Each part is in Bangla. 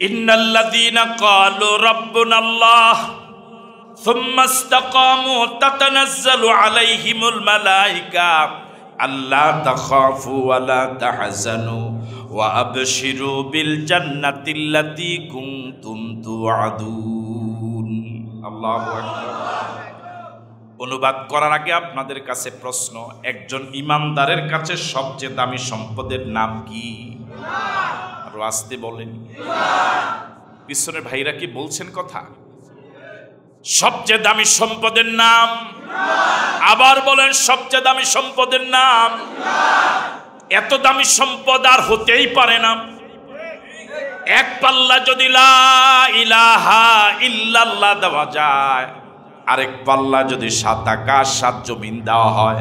ইন্নাল্লাযীনা ক্বালু রাব্বুনাল্লাহ সুম্মা ইসতাকামু তাতানাজ্জালু আলাইহিমুল মালায়েকা আল্লা তাখাফু ওয়া লা তাহজানু ওয়া আবশিরু বিল জান্নাতিল্লাতী কুনতুম তুআদুন। আল্লাহু আকবার। অনুবাদ করার আগে আপনাদের কাছে প্রশ্ন, একজন ইমানদারের কাছে সবচেয়ে দামি সম্পদের নাম কি? আরো আসতে বলেন। পিছনের ভাইরা কি বলছেন কথা? সবচেয়ে দামি সম্পদের নাম, আবার বলেন সবচেয়ে দামি সম্পদের নাম। এত দামি সম্পদ আর হতেই পারে না। এক পাল্লা যদি লা ইলাহা ইল্লাল্লাহ দেওয়া যায়, আরেক পাল্লা যদি 7 আকাশ 7 জমিন দেওয়া হয়,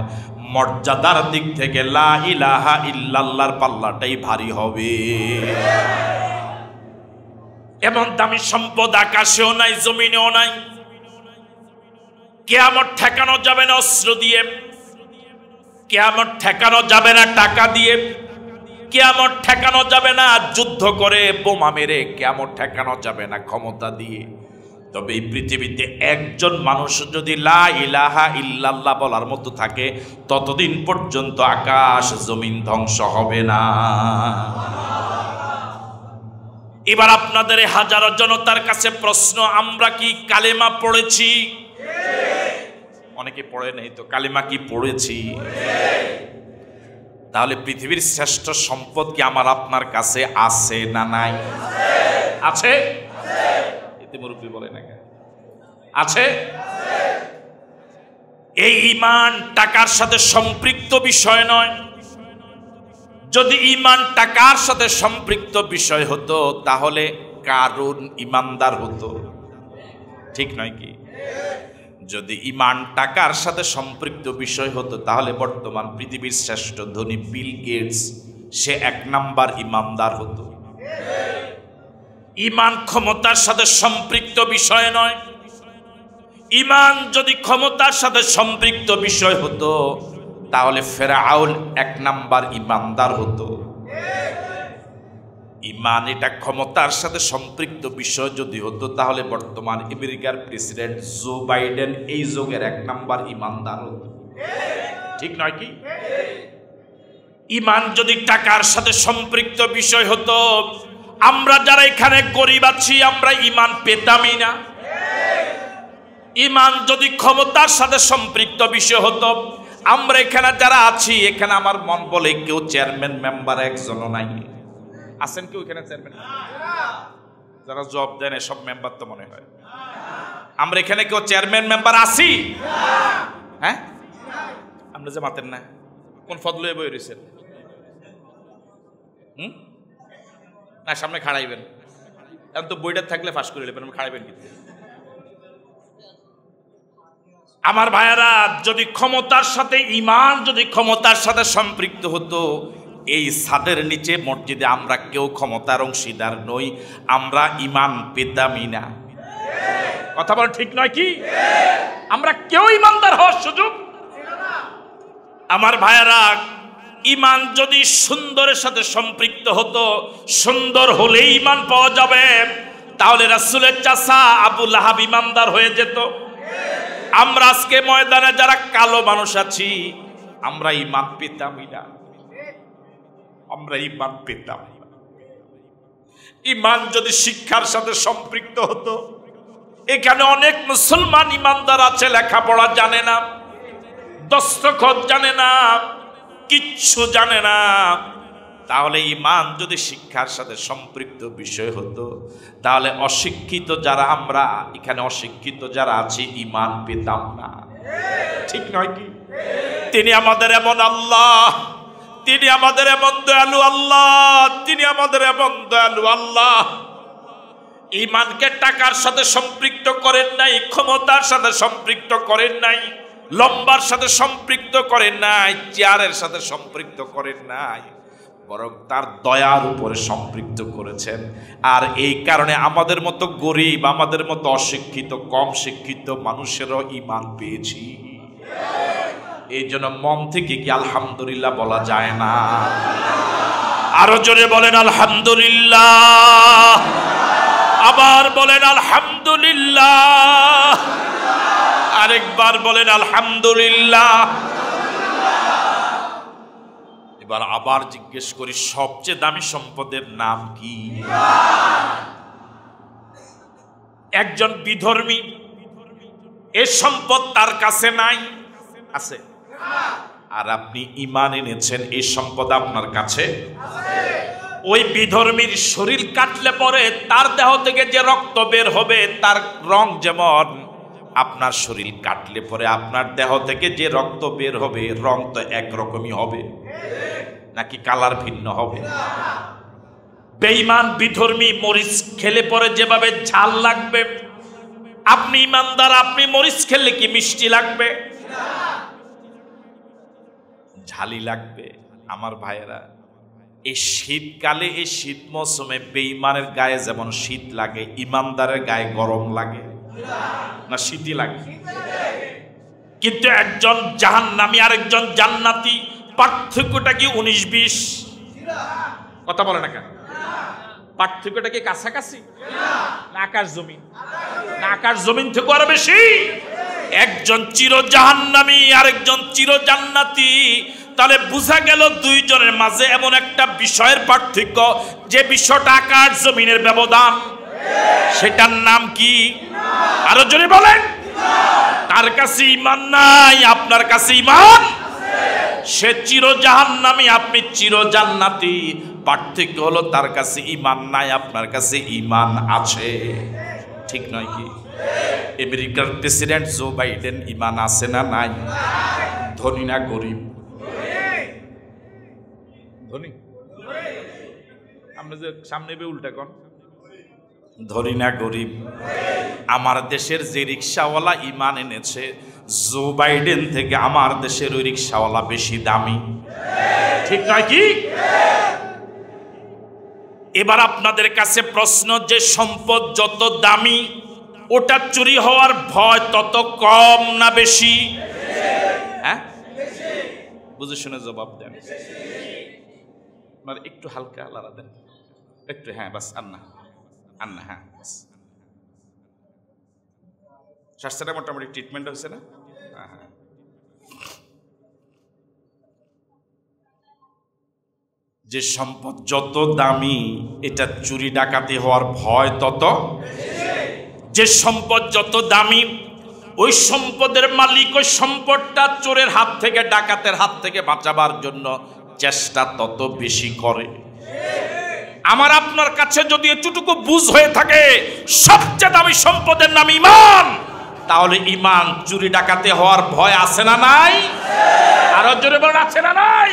মর্যাদার দিক থেকে লা ইলাহা ইল্লাল্লাহর পাল্লাটাই ভারী হবে। এমন দামি সম্পদ আকাশেও নাই, জমিনেও নাই। কিয়ামত ঠেকানো যাবে না অস্ত্র দিয়ে, কিয়ামত ঠেকানো যাবে না টাকা দিয়ে, কিয়ামত ঠেকানো যাবে না যুদ্ধ করে বোমা মেরে, কিয়ামত ঠেকানো যাবে না ক্ষমতা দিয়ে। তবে এই পৃথিবীতে একজন মানুষ যদি লা ইলাহা ইল্লাল্লাহ বলার মতো থাকে, ততদিন পর্যন্ত আকাশ জমিন ধ্বংস হবে না। এবার আপনাদের হাজারো জনতার কাছে প্রশ্ন, আমরা কি কালেমা পড়েছি? অনেকে পড়ে নেই তো, কালেমা কি পড়েছি? তাহলে পৃথিবীর শ্রেষ্ঠ সম্পদ কি আমার আপনার কাছে আছে না নাই? আছে। মুরব্বী বলে না, আছে। এই ঈমান টাকার সাথে সম্পৃক্ত বিষয় নয়। যদি ঈমান টাকার সাথে সম্পৃক্ত বিষয় হতো, তাহলে কারুন ঈমানদার হতো, ঠিক নয় কি? যদি ঈমান টাকার সাথে সম্পৃক্ত বিষয় হতো, তাহলে বর্তমান পৃথিবীর শ্রেষ্ঠ ধনী বিল গেটস সে 1 নাম্বার ঈমানদার হতো। ঈমান ক্ষমতার সাথে সম্পৃক্ত বিষয় নয়। ঈমান যদি ক্ষমতার সাথে সম্পৃক্ত বিষয় হতো, তাহলে ফেরাউন 1 নাম্বার ঈমানদার হতো। ঈমান এটা ক্ষমতার সাথে সম্পৃক্ত বিষয় যদি হতো, তাহলে বর্তমান আমেরিকার প্রেসিডেন্ট জো বাইডেন এই যুগের 1 নাম্বার ঈমানদার হতো, ঠিক নয় কি? ঈমান যদি টাকার সাথে সম্পৃক্ত বিষয় হতো, আমরা যারা এখানে গরিব আছি, আমরা ঈমান পেতামই না। ঈমান যদি ক্ষমতার সাথে সম্পৃক্ত বিষয় হতো, আমরা এখানে যারা আছি, এখানে আমার মন বলে কেউ চেয়ারম্যান মেম্বার একজনও নাই। আছেন কেউ এখানে চেয়ারম্যান? যারা জব দেন সব মেম্বার তো মনে হয়। আমরা এখানে কেউ চেয়ারম্যান মেম্বার আছি? হ্যাঁ, আমরা যে মাতেন না, কোন ফদলে বই রয়েছেন? না, সামনে খাড়াইবেন। এখন তো বইটা থাকলে ফাঁস করে নেবেন, খাড়াইবেন কিন্তু। আমার ভাইয়ারা, যদি ক্ষমতার সাথে ঈমান যদি ক্ষমতার সাথে সম্পৃক্ত হতো, এই ছাদের নিচে মসজিদে আমরা কেউ ক্ষমতার অংশীদার নই, আমরা ঈমান পেতামই না। কথা বল, ঠিক নয় কি? আমরা কেউ ঈমানদার হওয়ার সুযোগ। আমার ভাইয়ারা, ঈমান যদি সুন্দরের সাথে সম্পৃক্ত হতো, সুন্দর হলেই ঈমান পাওয়া যাবে, তাহলে রাসূলের চাচা আবু লাহাব ঈমানদার হয়ে যেত। আমরা আজকে ময়দানে যারা কালো মানুষ আছি, আমরা ঈমান পেতামই না, আমরা ঈমান পেতাম। ঈমান যদি শিক্ষার সাথে সম্পৃক্ত হতো, এখানে অনেক মুসলমান ঈমানদার আছে, লেখাপড়া জানে না, দস্তখত জানে না, কিচ্ছু জানে না। তাহলে ঈমান যদি শিক্ষার সাথে সম্পৃক্ত বিষয় হতো, তাহলে অশিক্ষিত যারা আমরা এখানে, অশিক্ষিত যারা আছি, ঈমান পেতাম না, ঠিক নয় কি? তিনি আমাদের এমন আল্লাহ, তিনি আমাদের এমন দয়ালু আল্লাহ, তিনি আমাদের এমন দয়ালু আল্লাহ। ঈমানকে টাকার সাথে সম্পৃক্ত করেন নাই, ক্ষমতার সাথে সম্পৃক্ত করেন নাই, লম্বার সাথে সম্পৃক্ত করেন নাই, চেয়ারের সাথে সম্পৃক্ত করেন নাই, বরং তার দয়ার উপরে সম্পৃক্ত করেছেন। আর এই কারণে আমাদের মতো গরিব, আমাদের মতো অশিক্ষিত, কম শিক্ষিত মানুষেরও ঈমান পেয়েছি। এই জন্য মন থেকে কি আলহামদুলিল্লাহ বলা যায় না? আরো জোরে বলেন আলহামদুলিল্লাহ। বলেন আলহামদুলিল্লাহ, আরেকবার বলেন আলহামদুলিল্লাহ। এবার আবার জিজ্ঞেস করি, সবচেয়ে দামি সম্পদের নাম কি? একজন বিধর্মী, এ সম্পদ তার কাছে নাই, আছে? আর আপনি ঈমান এনেছেন, এই সম্পদ আপনার কাছে। ওই বিধর্মীর শরীর কাটলে পরে তার দেহ থেকে যে রক্ত বের হবে তার রং যেমন, আপনার শরীর কাটলে পরে আপনার দেহ থেকে যে রক্ত বের হবে রং তো একরকমই হবে নাকি কালার ভিন্ন হবে? বেঈমান বিধর্মী মরিচ খেলে পরে যেভাবে ঝাল লাগবে, আপনি ইমানদার, আপনি মরিচ খেলে কি মিষ্টি লাগবে? ঝালি লাগবে। আমার ভাইয়েরা, এই শীতকালে, এই শীত মৌসুমে বেঈমানের গায়ে যেমন শীত লাগে, ইমানদারের গায়ে গরম লাগে না? শীতই লাগে। কিন্তু একজন জাহান্নামী আর একজন জান্নাতি, পার্থক্যটা কি 19-20? কথা বলে না কেন? পার্থক্যটা কি কাছাকাছি না আকাশ জমিন? না আকাশ জমিন থেকে আরো বেশি। একজন চির জাহান্নামী আর একজন চির জান্নাতি, তাহলে বোঝা গেল দুইজনের মাঝে এমন একটা বিষয়ের পার্থক্য, যে বিষয়টা আকাশ জমিনের ব্যবধান। সেটার নাম কি? আরো জোরে বলেন। তার কাছে ঈমান নাই, আপনার কাছে ঈমান। সে চির জাহান্নামী, আপনি চির জান্নাতি। পার্থক্য হলো তার কাছে ঈমান নাই, আপনার কাছে ঈমান আছে। ঠিক নয় কি? আমেরিকার প্রেসিডেন্ট জো বাইডেন ঈমান আছে না নাই? ধনী না গরিব? ধনী। আমরা যে সামনে বে উল্টা কোন, ধনী না গরিব? আমার দেশের যে রিক্সাওয়ালা ঈমান এনেছে, জো বাইডেন থেকে আমার দেশের ওই রিক্সাওয়ালা বেশি দামি। ঠিক নয় কি? এবার আপনাদের কাছে প্রশ্ন, যে সম্পদ যত দামি, ওটা চুরি হওয়ার ভয় তত কম না বেশি? হ্যাঁ, বুঝে শুনে জবাব দেন। একটু হালকা আলাদা দেন একটু। হ্যাঁ বাস, আন্না আন্না, হ্যাঁ বাস। স্বাস্থ্যটা মোটামুটি ট্রিটমেন্ট হয়েছে না? হ্যাঁ। যে সম্পদ যত দামি, এটা চুরি ডাকাতি হওয়ার ভয় তত। যে সম্পদ যত দামি, ওই সম্পদের মালিক ওই সম্পদটা চোরের হাত থেকে, ডাকাতের হাত থেকে বাঁচাবার জন্য চেষ্টা তত বেশি করে। আমার আপনার কাছে যদি এতটুকু বুঝ হয়ে থাকে সবচেয়ে দামি সম্পদের নাম ঈমান, তাহলে ঈমান চুরি ডাকাতি হওয়ার ভয় আছে না নাই? আরো জোরে বলেন, আছে না নাই?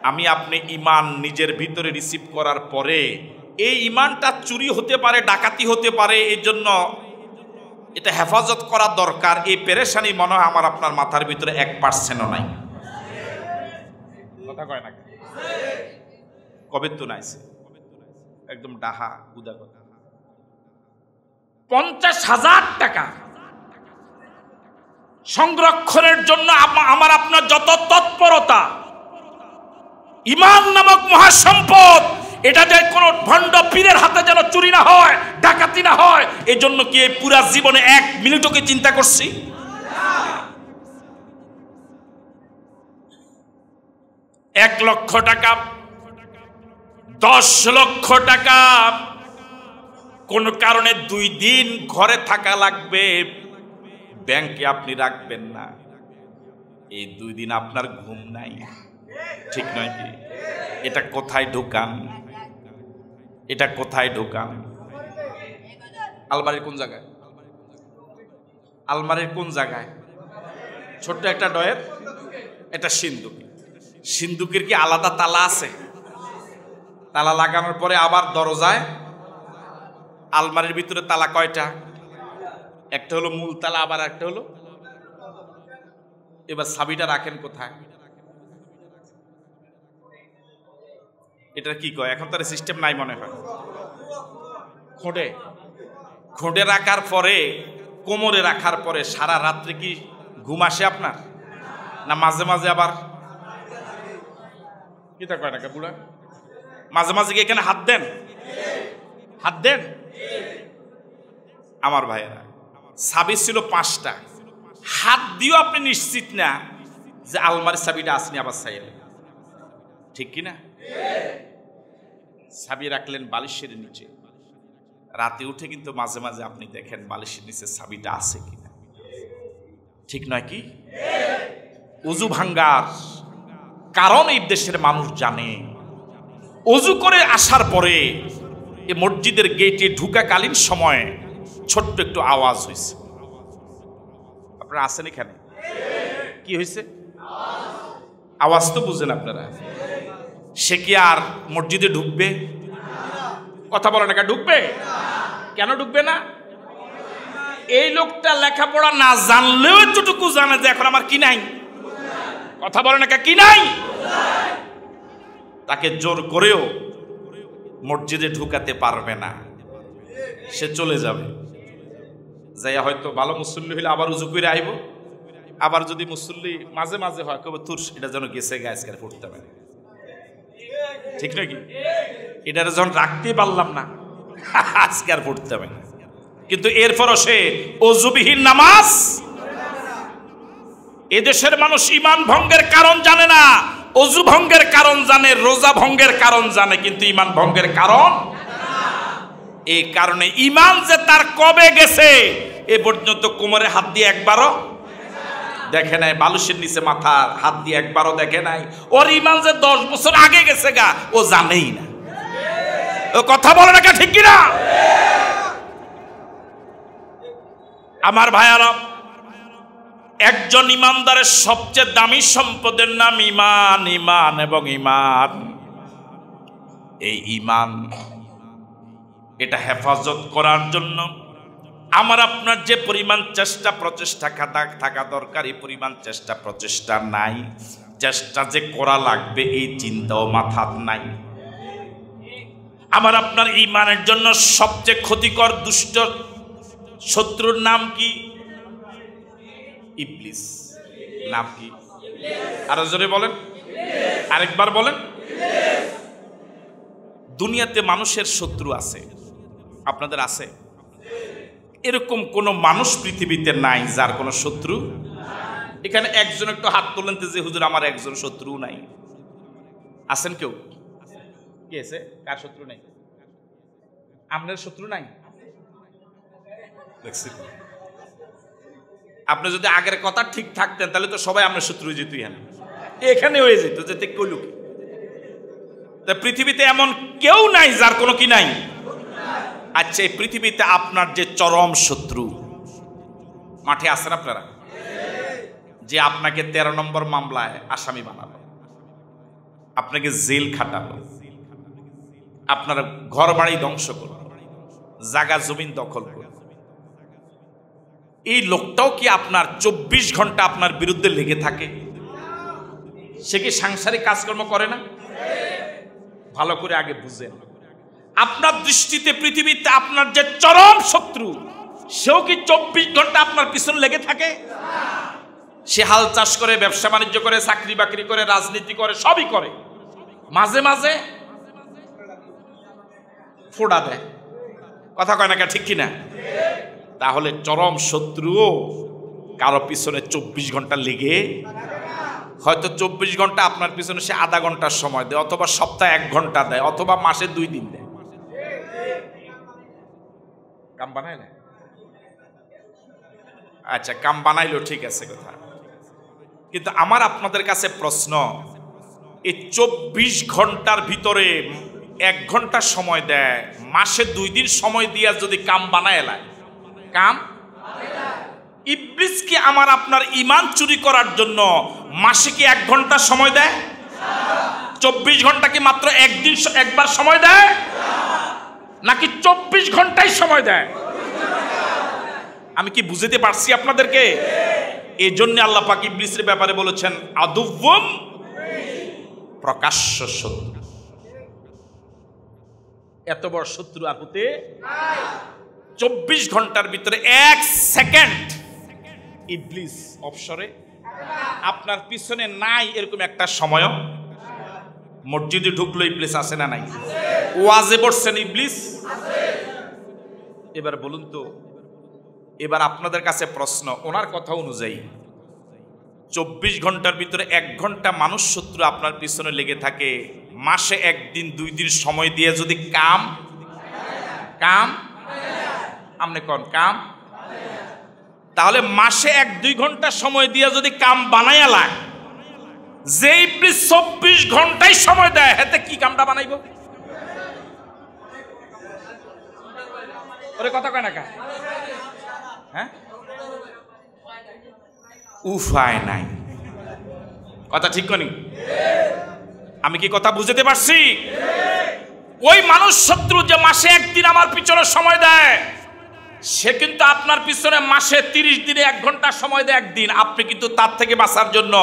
আমি আপনি ঈমান নিজের ভিতরে রিসিভ করার পরে এই ঈমানটা চুরি হতে পারে, ডাকাতি হতে পারে, এই জন্য এটা হেফাজত করা দরকার। এই পেরেশানি মনে হয় আমার আপনার মাথার ভিতরে 1%ও নাই। কথা কয় না? কবে তো নাইছে, একদম ডাহা উদা কথা। 50,000 টাকা সংরক্ষণের জন্য আমার আপনার যত তৎপরতা, ঈমান নামক মহাসম্পদ, এটা যে কোনো ভণ্ড পীরের হাতে যেন চুরি না হয়, ডাকাতি না হয়, এই জন্য কি এই পুরা জীবনে 1 মিনিটও কি চিন্তা করছি? 1 লক্ষ টাকা, 10 লক্ষ টাকা, কোন কারণে 2 দিন ঘরে থাকা লাগবে, ব্যাংকে আপনি রাখবেন না, এই 2 দিন আপনার ঘুম নাই। ঠিক নয় কি? এটা কোথায় ঢোকান? এটা কোথায় ঢোকান? আলমারির কোন জায়গায়? আলমারির কোন জায়গায়? ছোট্ট একটা ডয়ের, এটা সিন্দুক। সিন্দুকের কি আলাদা তালা আছে? তালা লাগানোর পরে আবার দরজায়, আলমারির ভিতরে তালা কয়টা? একটা হলো মূল তালা, আবার একটা হলো, এবার চাবিটা রাখেন কোথায়? এটা কি কয়? এখন তার সিস্টেম নাই মনে হয়। খোঁড়ে, খোঁড়ে রাখার পরে, কোমরে রাখার পরে সারা রাত্রে কি ঘুম আসে আপনার? না মাঝে মাঝে আবার কি তা কয় না বুড়া, মাঝে মাঝে কি এখানে হাত দেন? হাত দেন। আমার ভাইয়েরা, চাবি ছিল 5টা, হাত দিয়েও আপনি নিশ্চিত না যে আলমারির চাবিটা আসনি, আবার চাইলেন, ঠিক কিনা? চাবি রাখলেন বালিশের নিচে, রাতে উঠে কিন্তু মাঝে মাঝে আপনি দেখেন বালিশের নিচে চাবিটা আছে কিনা, ঠিক নয় কি? ওযু ভাঙ্গার কারণ এই দেশের মানুষ জানে। ওযু করে আসার পরে এই মসজিদের গেটে ঢুকাকালীন সময় ছোট্ট একটু আওয়াজ হয়েছে। আপনারা আছেন এখানে? কি হয়েছে? আওয়াজ তো বুঝেন আপনারা। সে কি আর মসজিদে ঢুকবে? কথা বলে না, ঢুকবে? কেন ঢুকবে না? এই লোকটা লেখাপড়া না জানলেও এতটুকু জানে যে এখন আমার কি নাই। কথা বলে না, কি নাই? তাকে জোর করেও মসজিদে ঢুকাতে পারবে না, সে চলে যাবে। যাইয়া হয়তো ভালো মুসল্লি হইলে আবার উজু করে আইব, আবার যদি মুসল্লি মাঝে মাঝে হয় কবে তোর এটা যেন গেছে গায়ে আজকে পড়তে পারে, ঠিক নাকি? এটা যখন রাখতেই পারলাম না আজকে আর পড়তে হবে না, কিন্তু এরপরও সে অজুবিহীন নামাজ। এদেশের মানুষ ঈমান ভঙ্গের কারণ জানে না, অজু ভঙ্গের কারণ জানে, রোজা ভঙ্গের কারণ জানে, কিন্তু ঈমান ভঙ্গের কারণ। এই কারণে ঈমান যে তার কবে গেছে এ পর্যন্ত কোমরে হাত দিয়ে একবারও দেখে নাই, বালুশের নিচে মাথা হাত দিয়ে একবারও দেখে নাই। ওর ঈমান যে 10 বছর আগে গেছে গা ও জানেই না। ও কথা বলে না, ঠিক কিনা? আমার ভাইয়ারা, একজন ইমানদারের সবচেয়ে দামি সম্পদের নাম ঈমান। ঈমান এবং ঈমান, এই ঈমান এটা হেফাজত করার জন্য আমার আপনার যে পরিমাণ চেষ্টা প্রচেষ্টা থাকা দরকার, এই পরিমাণ চেষ্টা প্রচেষ্টা নাই। চেষ্টা যে করা লাগবে এই চিন্তাও মাথার নাই। আমার আপনার ঈমানের জন্য সবচেয়ে ক্ষতিকর দুষ্ট শত্রুর নাম কি? ইবলিস। নাম কি? আরো জোরে বলেন, আরেকবার বলেন। দুনিয়াতে মানুষের শত্রু আছে, আপনাদের আছে? এরকম কোন মানুষ পৃথিবীতে নাই যার কোনো শত্রু। এখানে একজন একটু হাত তোলেন যে হুজুর আমার একজন শত্রু নাই। আছেন কেউ? কি আছে? কার শত্রু নাই? আপনার শত্রু নাই? আপনি যদি আগের কথা ঠিক থাকতেন তাহলে তো সবাই আপনার শত্রু হয়ে যেত, এখানে হয়ে যেত যেতে কইলুক। পৃথিবীতে এমন কেউ নাই যার কোনো কি নাই। আচ্ছা, এই পৃথিবীতে আপনার যে চরম শত্রু মাঠে আছেন আপনারা, যে আপনাকে 13 নম্বর মামলায় আসামি বানালো, আপনাকে জেল খাটালো, আপনার ঘর বাড়ি ধ্বংস করলো, জায়গা জমিন দখল করলো, এই লোকটাও কি আপনার 24 ঘন্টা আপনার বিরুদ্ধে লেগে থাকে? সে কি সাংসারিক কাজকর্ম করে না? ভালো করে আগে বুঝেন। আপনার দৃষ্টিতে পৃথিবীতে আপনার যে চরম শত্রু সেও কি 24 ঘন্টা আপনার পিছনে লেগে থাকে? সে হাল চাষ করে, ব্যবসা বাণিজ্য করে, চাকরি বাকরি করে, রাজনীতি করে, সবই করে, মাঝে মাঝে ফোড়া দেয়। কথা কয় না, ঠিক কিনা? তাহলে চরম শত্রুও কারো পিছনে 24 ঘন্টা লেগে, হয়তো 24 ঘন্টা আপনার পিছনে সে আধা ঘন্টার সময় দেয়, অথবা সপ্তাহে 1 ঘন্টা দেয়, অথবা মাসে 2 দিন দেয়। কাম বানায় না? আচ্ছা, কাম বানাইলো, ঠিক আছে কথা। কিন্তু আমার আপনাদের কাছে প্রশ্ন, এই 24 ঘন্টার ভিতরে 1 ঘন্টা সময় দেয়, মাসে 2 দিন সময় দিয়া যদি কাম বানায় এলায়, কাম ইবলিস কি আমার আপনার ঈমান চুরি করার জন্য মাসে কি 1 ঘন্টা সময় দেয়? 24 ঘন্টা কি মাত্র একদিন একবার সময় দেয়, নাকি 24 ঘন্টাই সময় দেয়? আমি কি বুঝাতে পারছি আপনাদেরকে? এই জন্য আল্লাহ পাক ইবলিসের ব্যাপারে বলেছেন আদুউম, প্রকাশ্য শত্রু। এত বড় শত্রু আর হতে 24 ঘন্টার ভিতরে 1 সেকেন্ড ইবলিস অবসরে আপনার পিছনে নাই, এরকম একটা সময়। মসজিদে ঢুকলো ইবলিস আছে না নাই? ওয়াজে বসছেন ইবলিস, এবার বলুন তো, এবার আপনাদের কাছে প্রশ্ন, ওনার কথা অনুযায়ী 24 ঘন্টার ভিতরে 1 ঘন্টা মানুষ শত্রু আপনার পিছনে লেগে থাকে, মাসে 1 দিন 2 দিন সময় দিয়ে যদি কাম আমনে কোন কাম, তাহলে মাসে 1-2 ঘন্টা সময় দিয়ে যদি কাম বানাইয়া লায়, যে ইবলিস 24 ঘন্টায় সময় দেয়, এতে কি কামটা বানাইব? ওরে কথা কয় না কা, হ্যাঁ উপায় নাই, কথা ঠিক কনি? আমি কি কথা বুঝতে পারছি? ওই মানুষ শত্রু যে মাসে 1 দিন আমার পিছনে সময় দেয়, সে কিন্তু আপনার পিছনে মাসে 30 দিনে 1 ঘন্টা সময় দেয় একদিন, আপনি কিন্তু তার থেকে বাঁচার জন্য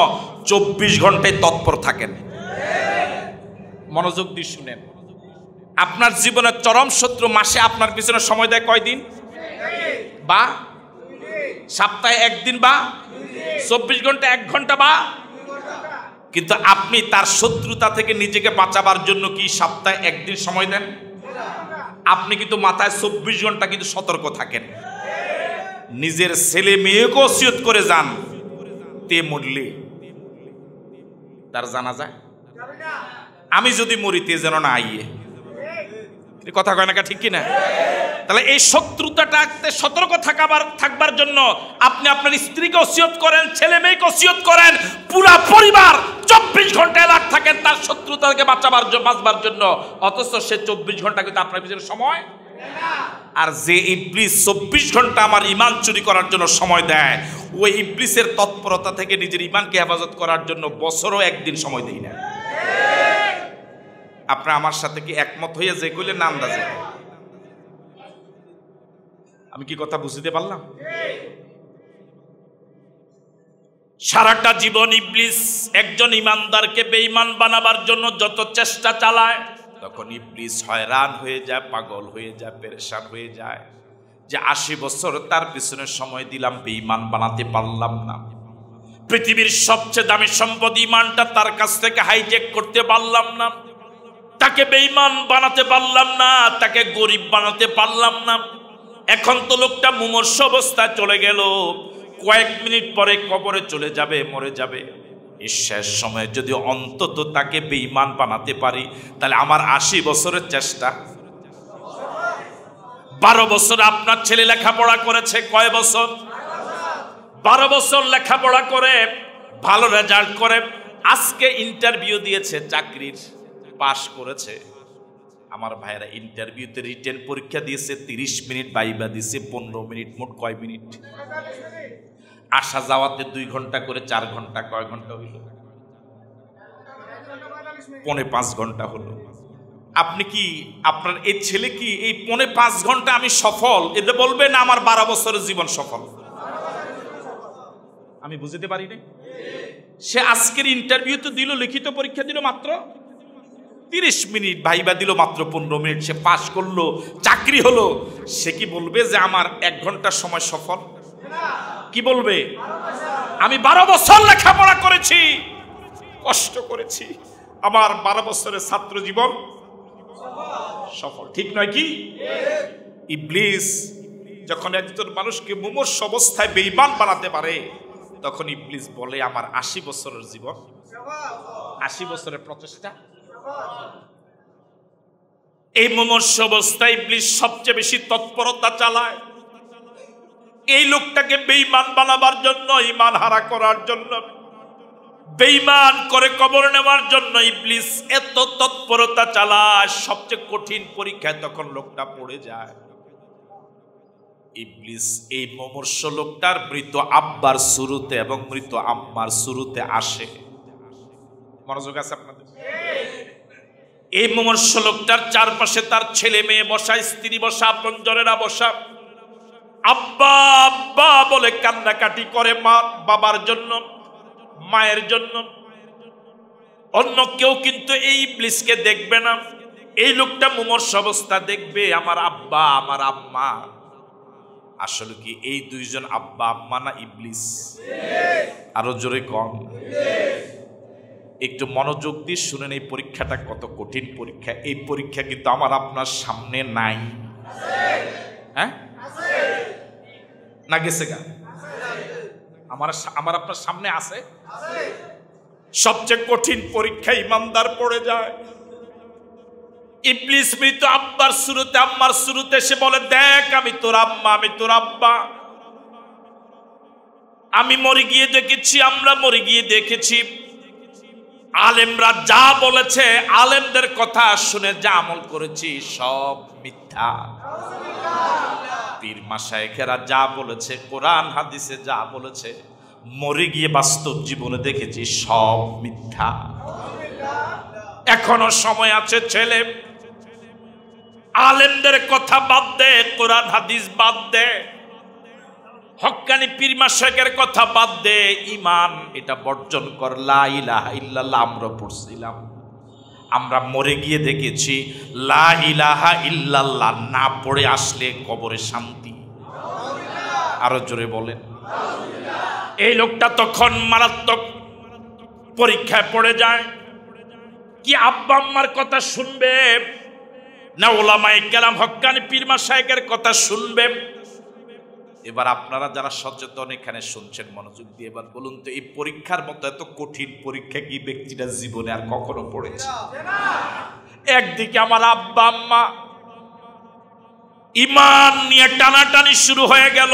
24 ঘন্টায় তৎপর থাকেন। মনোযোগ দিয়ে শুনেন, আপনার জীবনের চরম শত্রু মাসে আপনার পিছনে সময় দেয় কয়দিন? বা সপ্তাহে 1 দিন, বা 24 ঘন্টা 1 ঘন্টা, বা কিন্তু আপনি তার শত্রুতা থেকে নিজেকে বাঁচাবার জন্য কি সপ্তাহে 1 দিন সময় দেন? আপনি কিন্তু মাথায় 24 ঘন্টা কিন্তু সতর্ক থাকেন। নিজের ছেলে মেয়েকে ওসিয়ত করে যান, তে মরলে তার জানাজা আমি যদি মরি তে যেন না আইয়ে, কথা কয় না, ঠিক কিনা? তাহলে এই শত্রুতাটাতে সতর্ক থাকবার জন্য আপনি আপনার স্ত্রীকে ওসিয়ত করেন, ছেলে মেয়েকে ওসিয়ত করেন, পুরা পরিবার 24 ঘন্টা এলাক থাকেন তার শত্রুতাকে বাঁচবার জন্য, অথচ সে 24 ঘন্টা কিন্তু আপনার পিছনে সময়। আর যে ইবলিস 24 ঘন্টা আমার ঈমান চুরি করার জন্য সময় দেয়, ওই ইবলিসের তৎপরতা থেকে নিজের ঈমানকে হেফাজত করার জন্য বছরও 1 দিন সময় দেই না। আপনারা আমার সাথে কি একমত হইয়া যে কইলে নাম দাজে? আমি কি কথা বুঝতে পারলাম? সারাটা জীবন ইবলিস একজন ইমানদারকে বেঈমান বানাবার জন্য যত চেষ্টা চালায়, তখন ইবলিস হয়রান হয়ে যায়, পাগল হয়ে যায়, পেরেশান হয়ে যায়, যে 80 বছর তার পিছনে সময় দিলাম, বেঈমান বানাতে পারলাম না। পৃথিবীর সবচেয়ে দামি সম্পদ ঈমানটা তার কাছ থেকে হাইজ্যাক করতে পারলাম না, তাকে বেঈমান বানাতে পারলাম না, তাকে গরিব বানাতে পারলাম না। এখন তো লোকটা মুমূর্ষ অবস্থায় চলে গেল, কয়েক মিনিট পরে কবরে চলে যাবে, মরে যাবে। এই শেষ সময়ে যদি অন্তত তাকে বেঈমান বানাতে পারি, তাহলে আমার 80 বছরের চেষ্টা। 12 বছর আপনার ছেলে লেখাপড়া করেছে, কয় বছর? 12 বছর লেখাপড়া করে ভালো রেজাল্ট করে আজকে ইন্টারভিউ দিয়েছে, চাকরির পাশ করেছে। আমার ভাইয়েরা ইন্টারভিউতে রিটেন পরীক্ষা দিয়েছে, 30 মিনিট, বাইবা দিয়েছে 15 মিনিট, মোট কয় মিনিট? আসা যাওয়াতে 2 ঘন্টা করে 4 ঘন্টা, কয় ঘন্টা হইল? 4.5 ঘন্টা হলো। আপনি কি, আপনার এই ছেলে কি এই 4.5 ঘন্টা আমি সফল এটা বলবে, না আমার 12 বছরের জীবন সফল? আমি বুঝতে পারি না। সে আজকের ইন্টারভিউ তো দিল, লিখিত পরীক্ষা দিল মাত্র 30 মিনিট, ভাইবা দিল মাত্র 15 মিনিট, সে পাশ করলো, চাকরি হলো। সে কি বলবে যে আমার 1 ঘন্টার সময় সফল? কি বলবে? আমি 12 বছর লেখাপড়া করেছি, কষ্ট করেছি, আমার 12 বছরের ছাত্র জীবন সফল। ঠিক নয় কি? ইবলিস যখন একজন মানুষকে মুমূর্ষ অবস্থায় বেঈমান বানাতে পারে, তখন ইবলিস বলে আমার 80 বছরের জীবন, 80 বছরের প্রচেষ্টা। এই মুমূর্ষ অবস্থায় ইবলিস সবচেয়ে বেশি তৎপরতা চালায় এই লোকটাকে বেঈমান বানাবার জন্য, ঈমান হারা করার জন্য, বেঈমান করে কবর নেওয়ার জন্য ইবলিস এত তৎপরতা চালায়। সবচেয়ে কঠিন পরীক্ষায় তখন লোকটা পড়ে যায়। ইবলিস এই মুমূর্ষ লোকটার মৃত আব্বার শুরুতে এবং মৃত আম্মার শুরুতে আসে। মনোযোগ আছে আপনাদের? এই মুমূর্ষ লোকটার চারপাশে তার ছেলে মেয়ে বসা, স্ত্রী বসা, আপনজনেরা বসা, আব্বা আব্বা বলে কান্নাকাটি করে মা বাবার জন্য, মায়ের জন্য। অন্য কেউ কিন্তু এই ইবলিসকে দেখবে না। এই লোকটা মুমূর্ষ অবস্থা দেখবে, আমার আব্বা আমার আম্মা। আসলে কি এই দুইজন আব্বা আম্মা না ইবলিস? আরো জোরে কম। একটু মনোযোগ দিয়ে শুনেন, এই পরীক্ষাটা কত কঠিন পরীক্ষা। এই পরীক্ষা কিন্তু আমার আপনার সামনে নাই। হ্যাঁ, না গেছে গা? আমার আপনার সামনে আছে। সবচেয়ে কঠিন পরীক্ষা ইমানদার পড়ে যায়। ইবলিস মৃত আব্বার শুরুতে, আম্মার শুরুতে সে বলে, দেখ আমি তোর আম্মা, আমি তোর আব্বা, আমি মরে গিয়ে দেখেছি, আমরা মরে গিয়ে দেখেছি। আলেমরা যা বলেছে, আলেমদের কথা শুনে যা আমল করেছি সব মিথ্যা। পীর মাশায়েখেরা যা বলেছে, কোরআন হাদিসে যা বলেছে, মরে গিয়ে বাস্তব জীবনে দেখেছি সব মিথ্যা। এখনো সময় আছে ছেলে, আলেমদের কথা বাদ দে, কোরআন হাদিস বাদ দে, হক্কানি পীর মাশায়েখের কথা বাদ দে, ঈমান এটা বর্জন কর। লা ইলাহা ইল্লাল্লাহ আমরা পড়ছিলাম, আমরা মরে গিয়ে দেখেছি লা ইলাহা ইল্লাল্লাহ না পড়ে আসলে কবরে শান্তি। আরো জোরে বলেন। এই লোকটা তখন মারাত্মক পরীক্ষায় পড়ে যায়। কি আব্বা আম্মার কথা শুনবে না উলামায়ে কেরাম হক্কানি পীর মাশায়েখের কথা শুনবে? এবার আপনারা যারা সচেতন এখানে শুনছেন মনোযোগ দিয়ে এবার বলুন তো, এই পরীক্ষার মতো এত কঠিন পরীক্ষা কি ব্যক্তিটা জীবনে আর কখনো পড়েছে? একদিকে আমার আব্বা আম্মা, ঈমান নিয়ে টানাটানি শুরু হয়ে গেল।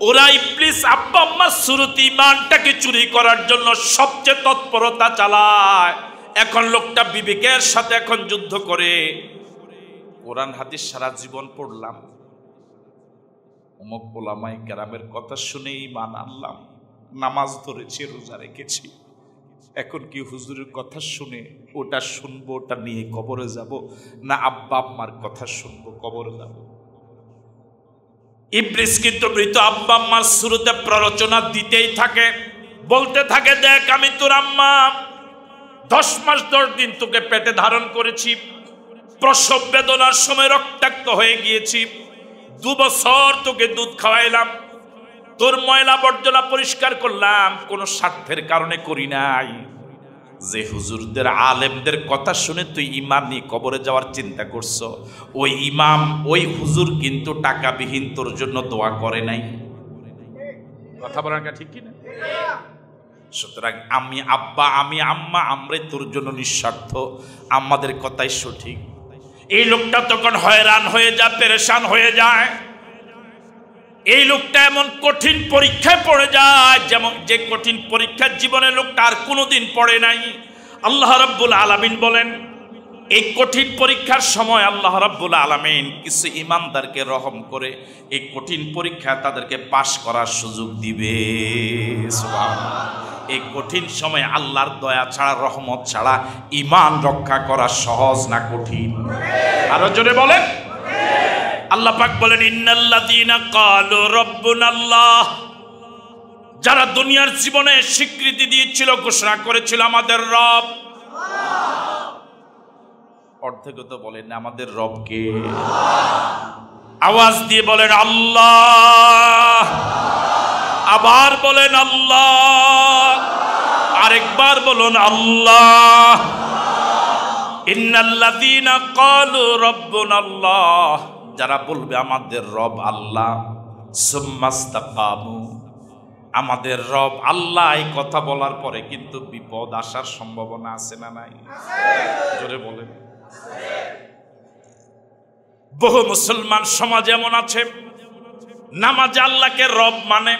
ওরা ইবলিস আব্বা আম্মার শুরুতে ঈমানটাকে চুরি করার জন্য সবচেয়ে তৎপরতা চালায়। এখন লোকটা বিবেকের সাথে এখন যুদ্ধ করে। কোরআন হাদিস সারা জীবন পড়লাম, অমুক উলামায়ে কেরামের কথা শুনে ঈমান আনলাম, নামাজ ধরেছি, রোজা রেখেছি, এখন কি হুজুরের কথা শুনে ওটা শুনবো, ওটা নিয়ে কবরে যাব, না আব্বা আম্মার কথা শুনবো কবরে যাব? ইবলিস কিন্তু মৃত আব্বা আম্মার শুরুতে প্ররোচনা দিতেই থাকে, বলতে থাকে, দেখ আমি তোর আম্মা, 10 মাস 10 দিন তোকে পেটে ধারণ করেছি, প্রসব বেদনার সময় রক্তাক্ত হয়ে গিয়েছি, 2 বছর তোকে দুধ খাওয়াইলাম, তোর ময়লা বর্জনা পরিষ্কার করলাম, কোনো স্বার্থের কারণে করি নাই। যে হুজুরদের আলেমদের কথা শুনে তুই ঈমান নিয়ে কবরে যাওয়ার চিন্তা করছো, ওই ইমাম ওই হুজুর কিন্তু টাকাবিহীন তোর জন্য দোয়া করে নাই। কথা বলার ঠিক কিনা? সুতরাং আমি আব্বা, আমি আম্মা, আমরাই তোর জন্য নিঃস্বার্থ, আমাদের কথাই সঠিক। এই লোকটা তখন হয়রান হয়ে যায়, পেরেশান হয়ে যায়। এই লোকটা এমন কঠিন পরীক্ষায় পড়ে যায়, যেমন যে কঠিন পরীক্ষার জীবনে লোকটা আর কোনোদিন পড়ে নাই। আল্লাহ রাব্বুল আলামিন বলেন, এই কঠিন পরীক্ষার সময় আল্লাহ রাব্বুল আলামিন কিছু ঈমানদারকে রহম করে এই কঠিন পরীক্ষায় তাদেরকে পাশ করার সুযোগ দিবে। সুবহানাল্লাহ। এই কঠিন সময় আল্লাহর দয়া ছাড়া, রহমত ছাড়া ঈমান রক্ষা করা সহজ না কঠিন? আরো জোরে বলেন। আল্লাহ পাক বলেন, ইন্নাল্লাযীনা ক্বালু রাব্বুনাল্লাহ, যারা দুনিয়ার জীবনে স্বীকৃতি দিয়েছিল, ঘোষণা করেছিল আমাদের রব, অর্ধেক তো বলেন আমাদের রব কে? আওয়াজ দিয়ে বলেন আল্লাহ। আবার বলেন আল্লাহ। আরেকবার বলুন আল্লাহ। ইন্নাল্লাযীনা ক্বালু রাব্বুনাল্লাহ, যারা বলবে আমাদের রব আল্লাহ, সুম্মাস্তাকামু, আমাদের রব আল্লাহ, এই কথা বলার পরে কিন্তু বিপদ আসার সম্ভাবনা আছে না নাই? জোরে বলেন। বহু মুসলমান সমাজ এমন আছে, নামাজে আল্লাহকে রব মানে,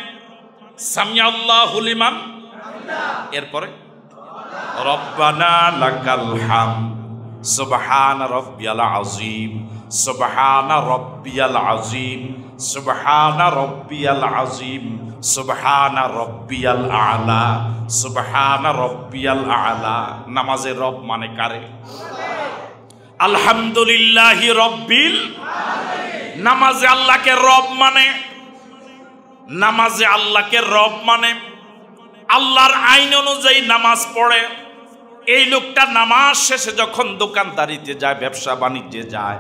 সামিআল্লাহু লিমান, এরপরে রব্বানা লাকাল হামদ, সুবহান রাব্বিয়াল আযীম, সুবহান রাব্বিয়াল আযীম, সুবহান রাব্বিয়াল আযীম, সুবহান রাব্বিয়াল আ'লা, সুবহান রাব্বিয়াল আ'লা। নামাজে রব মানে কারে? আলহামদুলিল্লাহি রব্বিল আলামিন। নামাজে আল্লাহকে রব মানে, নামাজে আল্লাহকে রব মানে আল্লাহর আইন অনুযায়ী নামাজ পড়ে। এই লোকটা নামাজ শেষে যখন দোকানদারিতে যায়, ব্যবসা বাণিজ্যে যায়,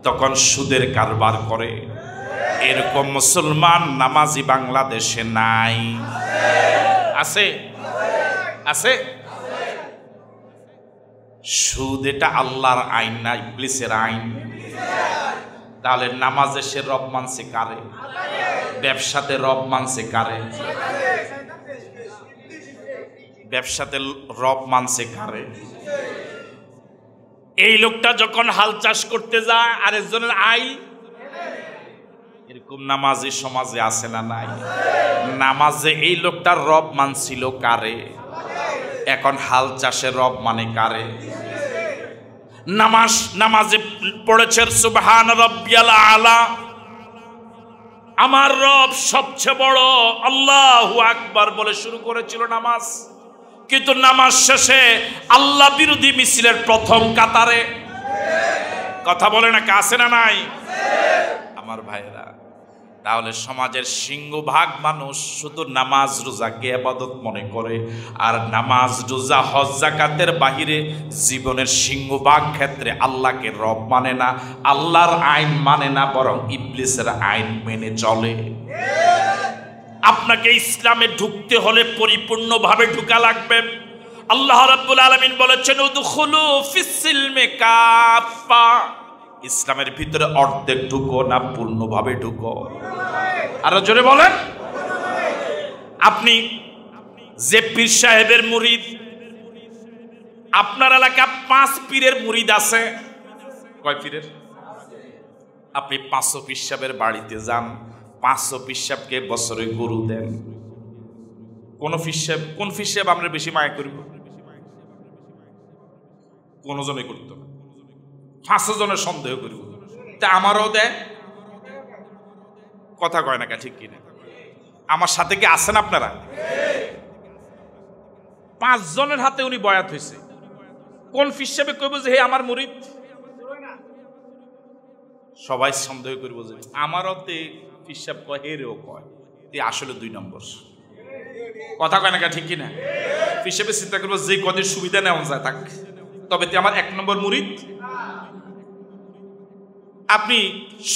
তখন সুদের কারবার করে। এরকম মুসলমান নামাজি বাংলাদেশে নাই? আছে? আছে? সুদ এটা আল্লাহর আইন না ইবলিসের আইন? তাহলে নামাজে সে রব মানছে কারে? ব্যবসাতে রব মানছে কারে? ব্যবসাতে রব মানছে কারে? এই লোকটা যখন হাল চাষ করতে যায় আরেকজনের আইল, এরকম নামাজি সমাজে আছে না নাই? নামাজে এই লোকটার রব মানছিল কারে? এখন হাল চাষে রব মানে কারে? নামাজে পড়েছেন সুবহান রাব্বিয়াল আলা, আমার রব সবচেয়ে বড়, আল্লাহু আকবার বলে শুরু করেছিল নামাজ। কিন্তু নামাজ শেষে আল্লাহ বিরোধী মিছিলের প্রথম কাতারে কথা বলে না, কাছে না নাই আমার ভাইরা? তাহলে সমাজের সিংহভাগ মানুষ শুধু নামাজ রোজাকে ইবাদত মনে করে, আর নামাজ রোজা হজ যাকাতের বাহিরে জীবনের সিংহভাগ ক্ষেত্রে আল্লাহকে রব মানে না, আল্লাহর আইন মানে না, বরং ইবলিসের আইন মেনে চলে। আপনাকে ইসলামে ঢুকতে হলে পরিপূর্ণভাবে ঢুকা লাগবে। আল্লাহ রাব্বুল আলামিন বলেছেন উদখুলু ফিস-সিলমি কাফা, ইসলামের ভিতরে অর্ধেক ঢুকো না পূর্ণভাবে ঢুকো? আরো জোরে বলেন। আপনি যে পীর সাহেবের মুরিদ, আপনার এলাকা 5 পীরের মুরিদ আছে, কয় পীরের? আপনি 500 পীর সাহেবের বাড়িতে যান, 500 পীর সাহেবকে বছরে গরু দেন। কোন পীর সাহেব আমরা বেশি মায়া করব? কোন জনে করত না, 500 জনের সন্দেহ করব, তা আমারও দেয়। কথা কয় না, ঠিক কিনা? আমার সাথে কি আছেন আপনারা? 5 জনের হাতে উনি বয়াত হয়েছে, কোন পীর সাহেব কইব যে হে আমার মুরিদ? সবাই সন্দেহ করব যে আমারও তে পীর সাহেব কয়, হেরেও কয়, তে আসলে 2 নম্বর। কথা কয় না, ঠিক কিনা? পীর সাহেব চিন্তা করবো যে কদের সুবিধা নেওয়া যায় থাক, তবে তে আমার 1 নম্বর মুরিদ। আপনি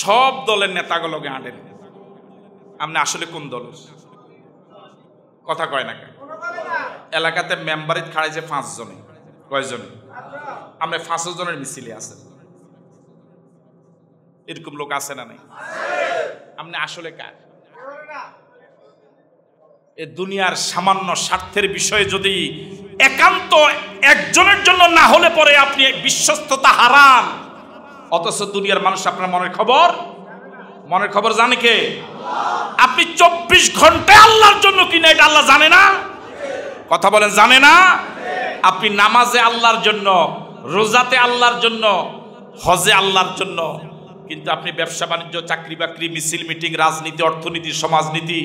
সব দলের নেতাগুলোকে আঁটেন, আপনি আসলে কোন দলের? কথা কয় না কেন? এলাকাতে মেম্বারিত খাড়াইছে 5 জনে, কয়জনে? আমরা 500 জনের মিছিলে আছেন, এরকম লোক আছে না নাই? আপনি আসলে কার? এ দুনিয়ার সামান্য স্বার্থের বিষয়ে যদি একান্ত একজনের জন্য না হলে পরে আপনি বিশ্বস্ততা হারান, অথচ দুনিয়ার মানুষ আপনার মনের খবর জানে কে? আপনি 24 ঘন্টায় আল্লাহর জন্য কিনা এটা আল্লাহ জানে না? কথা বলেন, জানে না? আপনি নামাজে আল্লাহর জন্য, রোজাতে আল্লাহর জন্য, হজে আল্লাহর জন্য, কিন্তু আপনি ব্যবসা বাণিজ্য, চাকরি বাকরি, মিছিল মিটিং, রাজনীতি, অর্থনীতি, সমাজনীতি,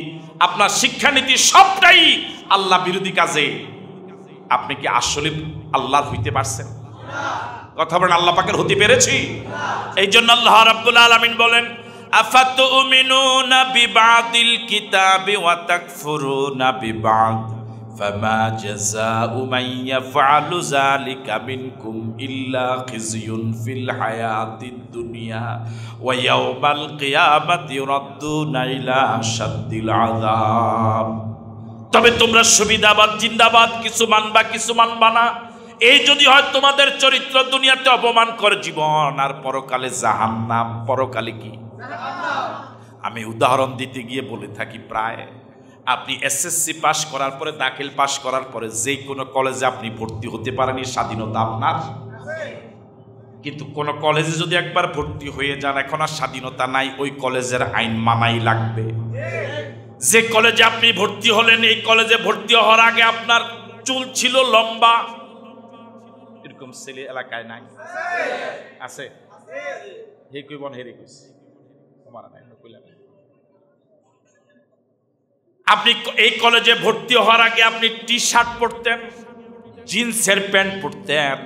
আপনার শিক্ষানীতি সবটাই আল্লাহ বিরোধী কাজে। আপনি কি আসলে আল্লাহর হইতে পারছেন? কথা বলেন, আল্লাহ পাকের হতে পেরেছি? এই জন্য আল্লাহ রাব্বুল আলামিন বলেন আফাতুমিনুনা বিবাদিল কিতাবি ওয়া তাকফুরুনা বিবাদ ফামা জাযাউ মান ইয়াফআলু যালিকা মিনকুম ইল্লা খিজয়ুন ফিল হায়াতিদ দুনিয়া ওয়া ইয়াউমাল কিয়ামাতি ইউরাদ্দুনা ইলা আশাদ্দিল আযাব। তবে তোমরা সুবিধাবাদ জিন্দাবাদ, কিছু মানবা কিছু মানবা না, এই যদি হয় তোমাদের চরিত্র দুনিয়াতে অপমান করে জীবন, আর পরকালে জাহান্নাম। পরকালে কি? আমি উদাহরণ দিতে গিয়ে বলে থাকি, প্রায় আপনি এসএসসি পাস করার পরে, দাখিল পাস করার পরে যে কোনো কলেজে আপনি ভর্তি হতে পারেন, স্বাধীনতা আপনার। কিন্তু কোন কলেজে যদি একবার ভর্তি হয়ে যান, এখন আর স্বাধীনতা নাই, ওই কলেজের আইন মানাই লাগবে। যে কলেজে আপনি ভর্তি হলেন, এই কলেজে ভর্তি হওয়ার আগে আপনার চুল ছিল লম্বা, এরকম ছেলে এলাকায় নাই? আছে? হে কইবন, হেরে কইছি তোমার নাই, কইলাম। আপনি এই কলেজে ভর্তি হওয়ার আগে আপনি টি শার্ট পরতেন, জিন্সের প্যান্ট পরতেন,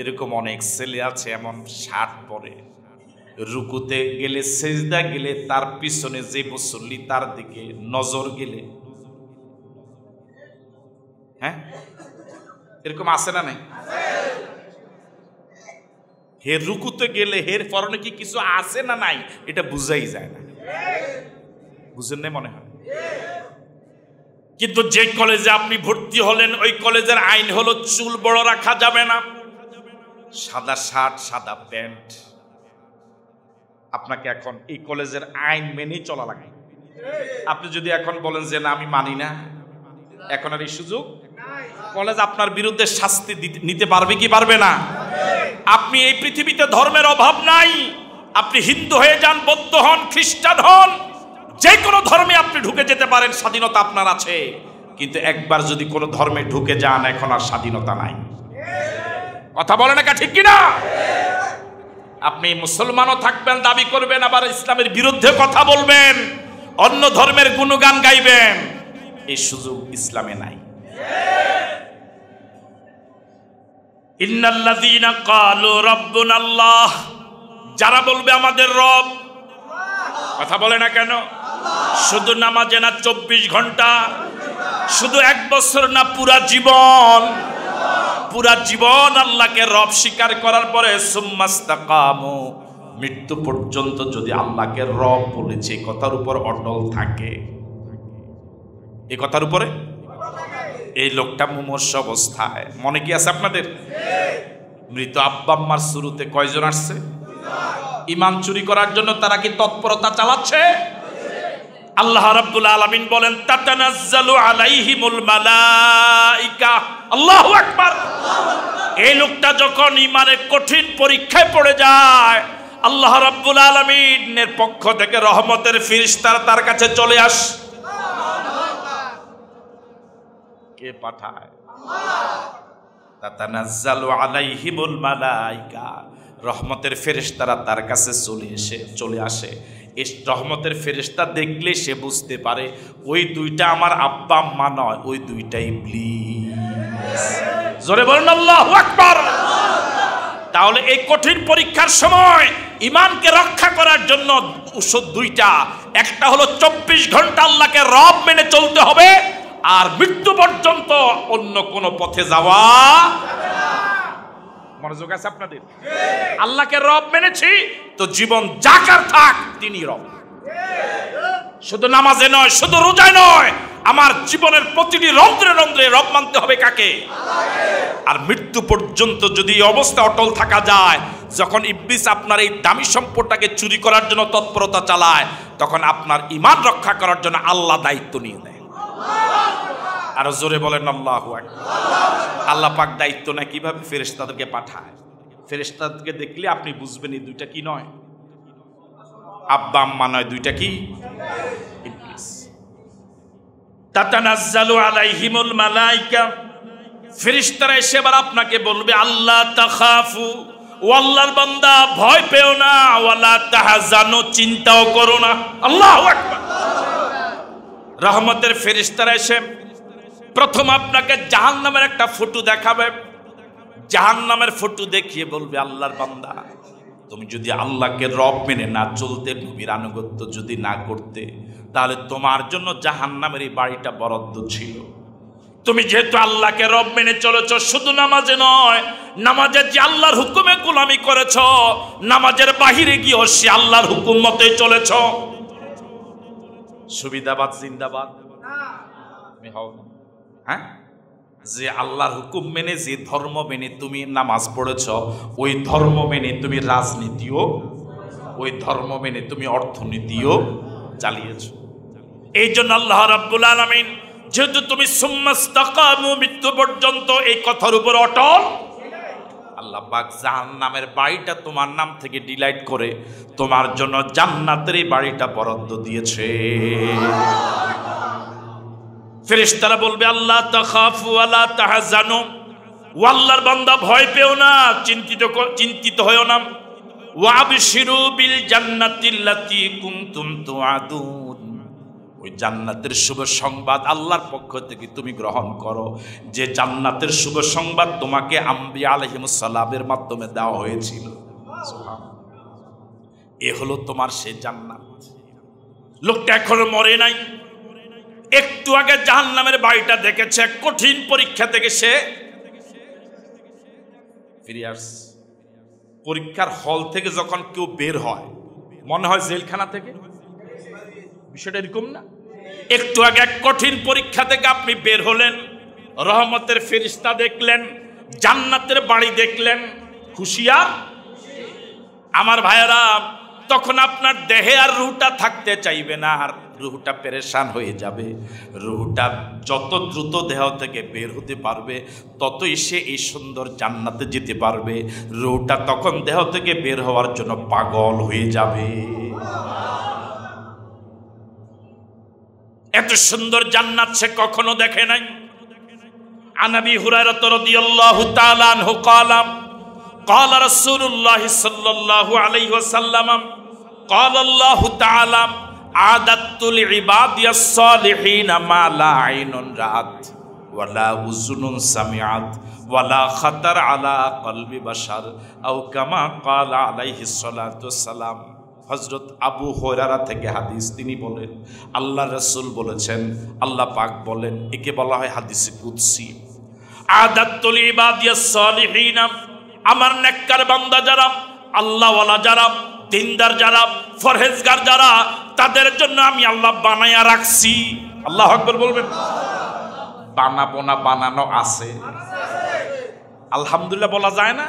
এরকম অনেক ছেলে আছে এমন শার্ট পরে, রুকুতে গেলে, সেজদা গেলে তার পিছনে যে মুসল্লি তার দিকে নজর গেলে, হ্যাঁ এরকম আছে না নাই? হের রুকুতে গেলে হের পরনে কি কিছু আছে না নাই এটা বুঝাই যায় না, বুঝেন নাই মনে হয়। কিন্তু যে কলেজে আপনি ভর্তি হলেন, ওই কলেজের আইন হলো চুল বড় রাখা যাবে না, সাদা শার্ট সাদা প্যান্ট। আপনাকে এখন এই কলেজের আইন মেনেই চলা লাগে। আপনি যদি এখন বলেন যে না আমি মানি না, এখন আর এই সুযোগ কলেজ আপনার বিরুদ্ধে শাস্তি নিতে পারবে কি পারবে না? আপনি এই পৃথিবীতে ধর্মের অভাব নাই। আপনি হিন্দু হয়ে যান, বৌদ্ধ হন, খ্রিস্টান হন, যে কোনো ধর্মে আপনি ঢুকে যেতে পারেন, স্বাধীনতা আপনার আছে। কিন্তু একবার যদি কোনো ধর্মে ঢুকে যান, এখন আর স্বাধীনতা নাই। কথা বলে না ঠিক কিনা? আপনি মুসলমানও থাকবেন, দাবি করবেন, আবার ইসলামের বিরুদ্ধে কথা বলবেন, অন্য ধর্মের গুণগান গাইবেন, এই সুযোগ ইসলামে নাই। ইন্নাল্লাযীনা ক্বালু রাব্বুনাল্লাহ, যারা বলবে আমাদের রব, কথা বলে না কেন? শুধু নামাজে না 24 ঘন্টা, শুধু 1 বছর না, পুরা জীবন, পুরা জীবন আল্লাহকে রব স্বীকার করার পরে সুম্মাস্তাকামু, মৃত্যু পর্যন্ত যদি আল্লাহকে রব বলেছে এই কথার উপর অটল থাকে, এই কথার উপরে, এই লোকটা মুমূর্ষ অবস্থায়, মনে কি আছে আপনাদের? মৃত আব্বা আম্মার শুরুতে কয়জন আসছে? ঈমান চুরি করার জন্য তারা কি তৎপরতা চালাচ্ছে? আল্লাহ রাব্বুল আলামিন বলেন তাতানাজ্জালু আলাইহিমুল মালাইকা। আল্লাহু আকবার। এই লোকটা যখন ঈমানের কঠিন পরীক্ষায় পড়ে যায়, আল্লাহ রাব্বুল আলামিনের পক্ষ থেকে রহমতের ফেরেশতারা তার কাছে চলে আসে। কে পাঠায়? তাতানাজ্জালু আলাইহিমুল মালাইকা, রহমতের ফেরেশতারা তার কাছে চলে আসে। এই রহমতের ফেরেশতা দেখলে সে বুঝতে পারে ওই দুইটা আমার আব্বা আম্মা নয়, ওই দুইটা ইবলিস। জোরে বলেন আল্লাহু আকবার। তাহলে এই কঠিন পরীক্ষার সময় ঈমানকে রক্ষা করার জন্য ওষুধ দুইটা, একটা হলো 24 ঘন্টা আল্লাহকে রব মেনে চলতে হবে, আর মৃত্যু পর্যন্ত অন্য কোন পথে যাওয়া। মনোযোগ আছে আপনাদের? আল্লাহকে রব মেনেছি তো জীবন যাকার থাক, তিনি রব। শুধু নামাজে নয়, শুধু রোজায় নয়, আমার জীবনের প্রতিটি রন্ধ্রে রন্ধ্রে রব মানতে হবে কাকে? আর মৃত্যু পর্যন্ত যদি এই অবস্থা অটল থাকা যায়, যখন ইবলিস আপনার এই দামি সম্পদটাকে চুরি করার জন্য তৎপরতা চালায়, তখন আপনার ঈমান রক্ষা করার জন্য আল্লাহ দায়িত্ব নিয়ে নেয়। আর জোরে বলেন আল্লাহু আকবার। আল্লাহ পাক দায়িত্ব নেয় কিভাবে? ফেরেশতাদেরকে পাঠায়। ফেরেশতাদেরকে দেখলে আপনি বুঝবেন এই দুইটা কি নয়, আব্বা আম্মা নয়, দুইটা কি? ইবলিস। তাতানাজ্জালু আলাইহিমুল মালাইকা, ফেরেশতারা এসে আবার আপনাকে বলবে আল্লাহ তাখাফু, ও আল্লাহর বান্দা ভয় পেও না, ওয়ালা তাহজানু, চিন্তাও করো না। আল্লাহু আকবার। রহমতের ফেরেশতারা এসে প্রথম আপনাকে জাহান্নামের একটা ফটো দেখাবে। জাহান্নামের ফটো দেখিয়ে বলবে আল্লাহর বান্দা, তুমি যদি আল্লাহকে রব মেনে না চলতে, নবীর আনুগত্য যদি না করতে, তাহলে তোমার জন্য জাহান্নামের এই বাড়িটা বরাদ্দ ছিল। তুমি যেহেতু আল্লাহকে রব মেনে চলেছ, শুধু নামাজে নয়, নামাজে যে আল্লাহর হুকুমে গোলামি করেছ, নামাজের বাহিরে গিয়েও সে আল্লাহর হুকুম মতে চলেছ। সুবিধাবাদ জিন্দাবাদ তুমি হও না? হ্যাঁ, যে আল্লাহর হুকুম মেনে, যে ধর্ম মেনে তুমি নামাজ পড়েছ, ওই ধর্ম মেনে তুমি রাজনীতিও, ওই ধর্ম মেনে তুমি অর্থনীতিও চালিয়েছ। এই জন্য আল্লাহ রাব্বুল আলামিন, যেহেতু তুমি সুম্মাস্তাকামু, মৃত্যু পর্যন্ত এই কথার উপর অটল, আল্লাহ পাক জাহান্নামের বাড়িটা তোমার নাম থেকে ডিলাইট করে তোমার জন্য জান্নাতের এই বাড়িটা বরাদ্দ দিয়েছে। ফেরেশতারা বলবে আল্লাহ তাখাফু ওয়ালা তাহজানু, ও আল্লাহর বান্দা ভয় পেও না, চিন্তিত হয়ো না। ওয়াবশিরু বিল জান্নাতিল্লাতী কুনতুম তুআদুন, ওই জান্নাতের শুভ সংবাদ আল্লাহর পক্ষ থেকে তুমি গ্রহণ করো, যে জান্নাতের শুভ সংবাদ তোমাকে আম্বিয়া আলাইহিমুস সালামের মাধ্যমে দেওয়া হয়েছিল। এ হলো তোমার সেই জান্নাত। লোকটা এখনো মরে নাই, একটু আগে জাহান্নামের বাড়িটা দেখেছে, কঠিন পরীক্ষা থেকে সে ফিরে আসছে। পরীক্ষার হল থেকে যখন কেউ বের হয়, মনে হয় জেলখানা থেকে। বিষয়টা এরকম না? একটু আগে এক কঠিন পরীক্ষা থেকে আপনি বের হলেন, রহমতের ফেরেশতা দেখলেন, জান্নাতের বাড়ি দেখলেন, খুশিয়া? আমার ভাইয়েরা, তখন আপনার দেহে আর রুহটা থাকতে চাইবে না, আর রুহটা পেরেশান হয়ে যাবে। রুহটা যত দ্রুত দেহ থেকে বের হতে পারবে ততই সে এই সুন্দর জান্নাতে যেতে পারবে। রুহটা তখন দেহ থেকে বের হওয়ার জন্য পাগল হয়ে যাবে। এত সুন্দর জান্নাত সে কখনো দেখে নাই। আন আবি হুরায়রা রাদিয়াল্লাহু তাআলা আনহু ক্বালা ক্বালা রাসূলুল্লাহ সাল্লাল্লাহু আলাইহি ওয়াসাল্লাম ক্বালা আল্লাহু তাআলা আদাতুল ইবাদিয়াস সালিহিন মা লা আইনুন রাআত ওয়ালা উযুনুন সামিআত ওয়ালা খাতার আলা কলবি বাশার আও কামা ক্বালা আলাইহিস সালাতু ওয়াসসালাম। হযরত আবু হুরায়রা থেকে হাদিস, তিনি বলেন আল্লাহ রাসূল বলেছেন, আল্লাহ পাক বলেন, একে বলা হয় হাদিসে কুদসি। আদাতুল ইবাদিয়াস সালিহিন, আমার নেককার বান্দা যারা, আল্লাহওয়ালা যারা, দিনদার যারা, ফরহেজগার যারা, তাদের জন্য আমি আল্লাহ বানায়া রাখছি। আল্লাহু আকবার বলবেন। বানাবো না, বানানো আছে। আলহামদুলিল্লাহ বলা যায় না?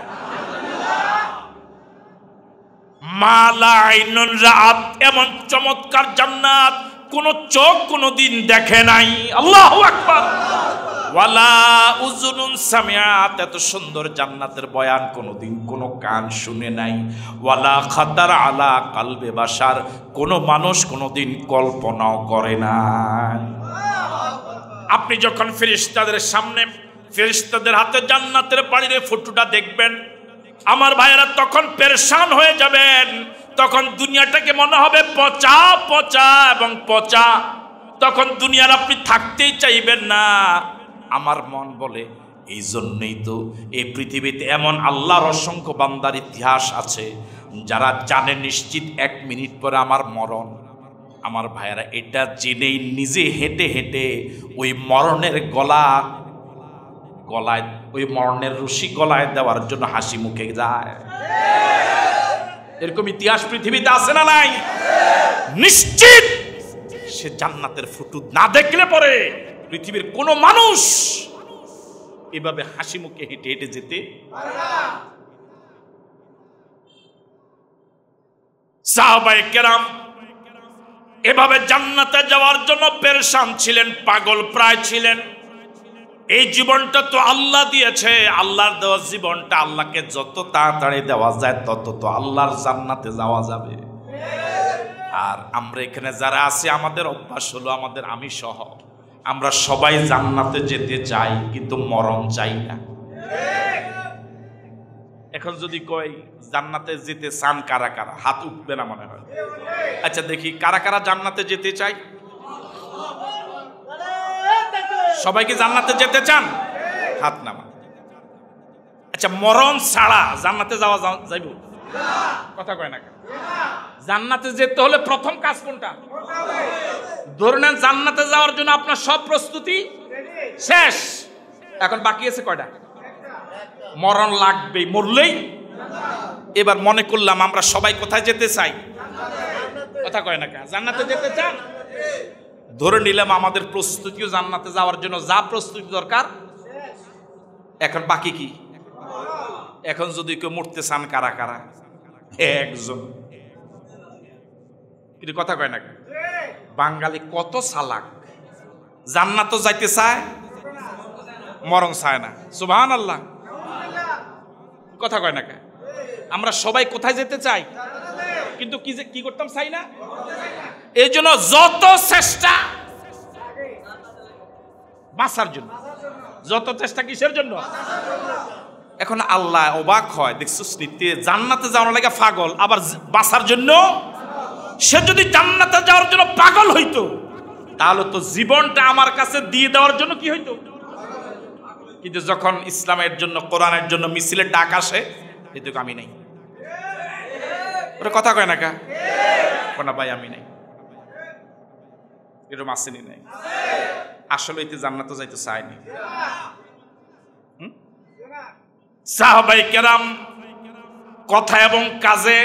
মা লা আইনুন রাআত, এমন চমৎকার জান্নাত কোন চোখ কোনদিন দেখে নাই। আল্লাহু আকবার। ওয়ালা উযুনুন সামিআত, এত সুন্দর জান্নাতের বয়ান কোনদিন কোন কান শুনে নাই। ওয়ালা খাতার আলা কলবে বাশার, কোন মানুষ কোনদিন কল্পনাও করে নাই। আপনি যখন ফেরেশতাদের সামনে, ফেরেশতাদের হাতে জান্নাতের বাড়ির ফটোটা দেখবেন, আমার ভাইয়েরা তখন পেরেশান হয়ে যাবেন। তখন দুনিয়াটাকে মনে হবে পচা পচা এবং পচা। তখন দুনিয়ার আপনি থাকতেই চাইবেন না। আমার মন বলে এই জন্যই তো এই পৃথিবীতে এমন আল্লাহর অসংখ্য বান্দার ইতিহাস আছে যারা জানে নিশ্চিত 1 মিনিট পরে আমার মরণ। আমার ভাইয়েরা এটা জেনেই নিজে হেঁটে হেঁটে ওই মরণের গলায় ওই মরণের রশি গলায় দেওয়ার জন্য হাসি মুখে যায়। এরকম ইতিহাস পৃথিবীতে আছে না নাই? নিশ্চিত সে জান্নাতের ফটো না দেখলে পরে পৃথিবীর কোন মানুষ এভাবে হাসি মুখে হেঁটে হেঁটে যেতে পারে না। সাহাবায়ে কেরাম এভাবে জান্নাতে যাওয়ার জন্য পেরেশান ছিলেন, পাগল প্রায় ছিলেন। এই জীবনটা তো আল্লাহ দিয়েছে, আল্লাহর দেওয়া জীবনটা আল্লাহকে যত তাড়াতাড়ি দেওয়া যায় তত তো আল্লাহর জান্নাতে যাওয়া যাবে। আর আমরা এখানে যারা আছি, আমাদের অভ্যাস হলো, আমাদের আমি সহ, আমরা সবাই জান্নাতে যেতে চাই কিন্তু মরণ চাই না। এখন যদি কই জান্নাতে যেতে চান কারা কারা, হাত উঠবে না মনে হয়। আচ্ছা দেখি কারা কারা জান্নাতে যেতে চাই? সবাইকে জান্নাতে যেতে চান? হাত নামা। আচ্ছা মরণ ছাড়া জান্নাতে যাওয়া যাইব? কথা কয় না। জান্নাতে যেতে হলে প্রথম কাজ কোনটা? ধরে নেন জান্নাতে যাওয়ার জন্য আপনার সব প্রস্তুতি শেষ, এখন বাকি আছে কয়টা? মরণ লাগবেই, মরলেই। এবার মনে করলাম আমরা সবাই কোথায় যেতে চাই? কথা কয় না। জান্নাতে যেতে চান? ধরে নিলাম আমাদের প্রস্তুতিও জান্নাতে যাওয়ার জন্য যা প্রস্তুতি দরকার, এখন বাকি কি? এখন যদি কেউ মরতে চান কারা কারা? একজন। কিন্তু কথা কয় না। বাঙালি কত চালাক, জান্নাতও যাইতে চায়, মরণ চায় না। সুবহানাল্লাহ। কথা কয় না। আমরা সবাই কোথায় যেতে চাই, কিন্তু কি করতাম চাই না। এই জন্য যত চেষ্টা বাঁচার জন্য, যত চেষ্টা কিসের জন্য? এখন আল্লাহ অবাক হয়, দেখছিস নিতে জান্নাতে যাওয়ার লাগে পাগল, আবার বাঁচার জন্য। সে যদি জান্নাতে যাওয়ার জন্য পাগল হইতো তাহলে তো জীবনটা আমার কাছে দিয়ে দেওয়ার জন্য কি হইতো। কিন্তু যখন ইসলামের জন্য, কোরআনের জন্য মিছিলের ডাক আসে, কিন্তু আমি নাই। ওরা কথা কয় না কা? কোনা ভাই আমি নাই, এরকম আসেনি নাই। আসলে এতে জান্নাতে যাইতে চায়নি। সাহাবায়ে কেরাম কথা এবং কাজে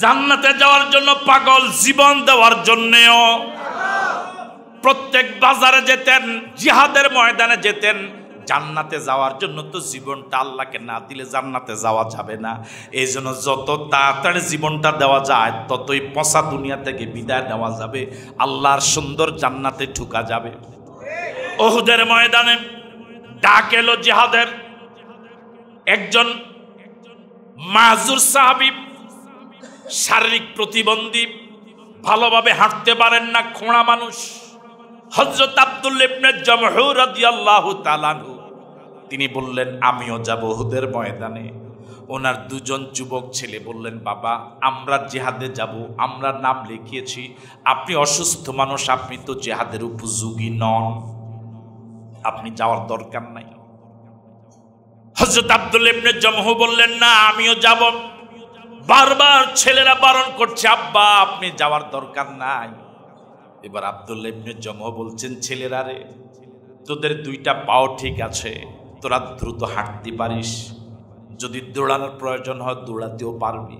জান্নাতে যাওয়ার জন্য পাগল, জীবন দেওয়ার জন্যও। প্রত্যেক বাজারে যেতেন, জিহাদের ময়দানে যেতেন, জান্নাতে যাওয়ার জন্য তো জীবনটা আল্লাহকে না দিলে জান্নাতে যাওয়া যাবে না। এই জন্য যত তাড়াতাড়ি জীবনটা দেওয়া যায় ততই পচা দুনিয়া থেকে বিদায় নেওয়া যাবে, আল্লাহর সুন্দর জান্নাতে ঢুকা যাবে। উহুদের ময়দানে ডাক এলো জিহাদের। একজন মাজুর সাহাবী, শারীরিক প্রতিবন্ধী, ভালোভাবে হাঁটতে পারেন না, খোঁড়া মানুষ, হযরত আব্দুল্লাহ ইবনে জামহু রাদিয়াল্লাহু তাআলা আনহু, তিনি বললেন আমিও যাব উহুদের ময়দানে। ওনার দুজন যুবক ছেলে বললেন বাবা আমরা জিহাদে যাব, আমরা নাম লিখিয়েছি, আপনি অসুস্থ মানুষ, আপনি তো জিহাদের উপযোগী নন, আপনি যাওয়ার দরকার নাই। হযরত আব্দুল্লাহ ইবনে জামহু বললেন না আমিও যাব। বারবার ছেলেরা বারণ করছে আব্বা আপনি যাওয়ার দরকার নাই। এবার আব্দুল্লাহ ইবনে জামহু বলছেন ছেলেরা রে, তোদের দুইটা পাও ঠিক আছে, তোরা দ্রুত হাঁটতে পারিস, যদি দৌড়ানোর প্রয়োজন হয় দৌড়াতেও পারবি।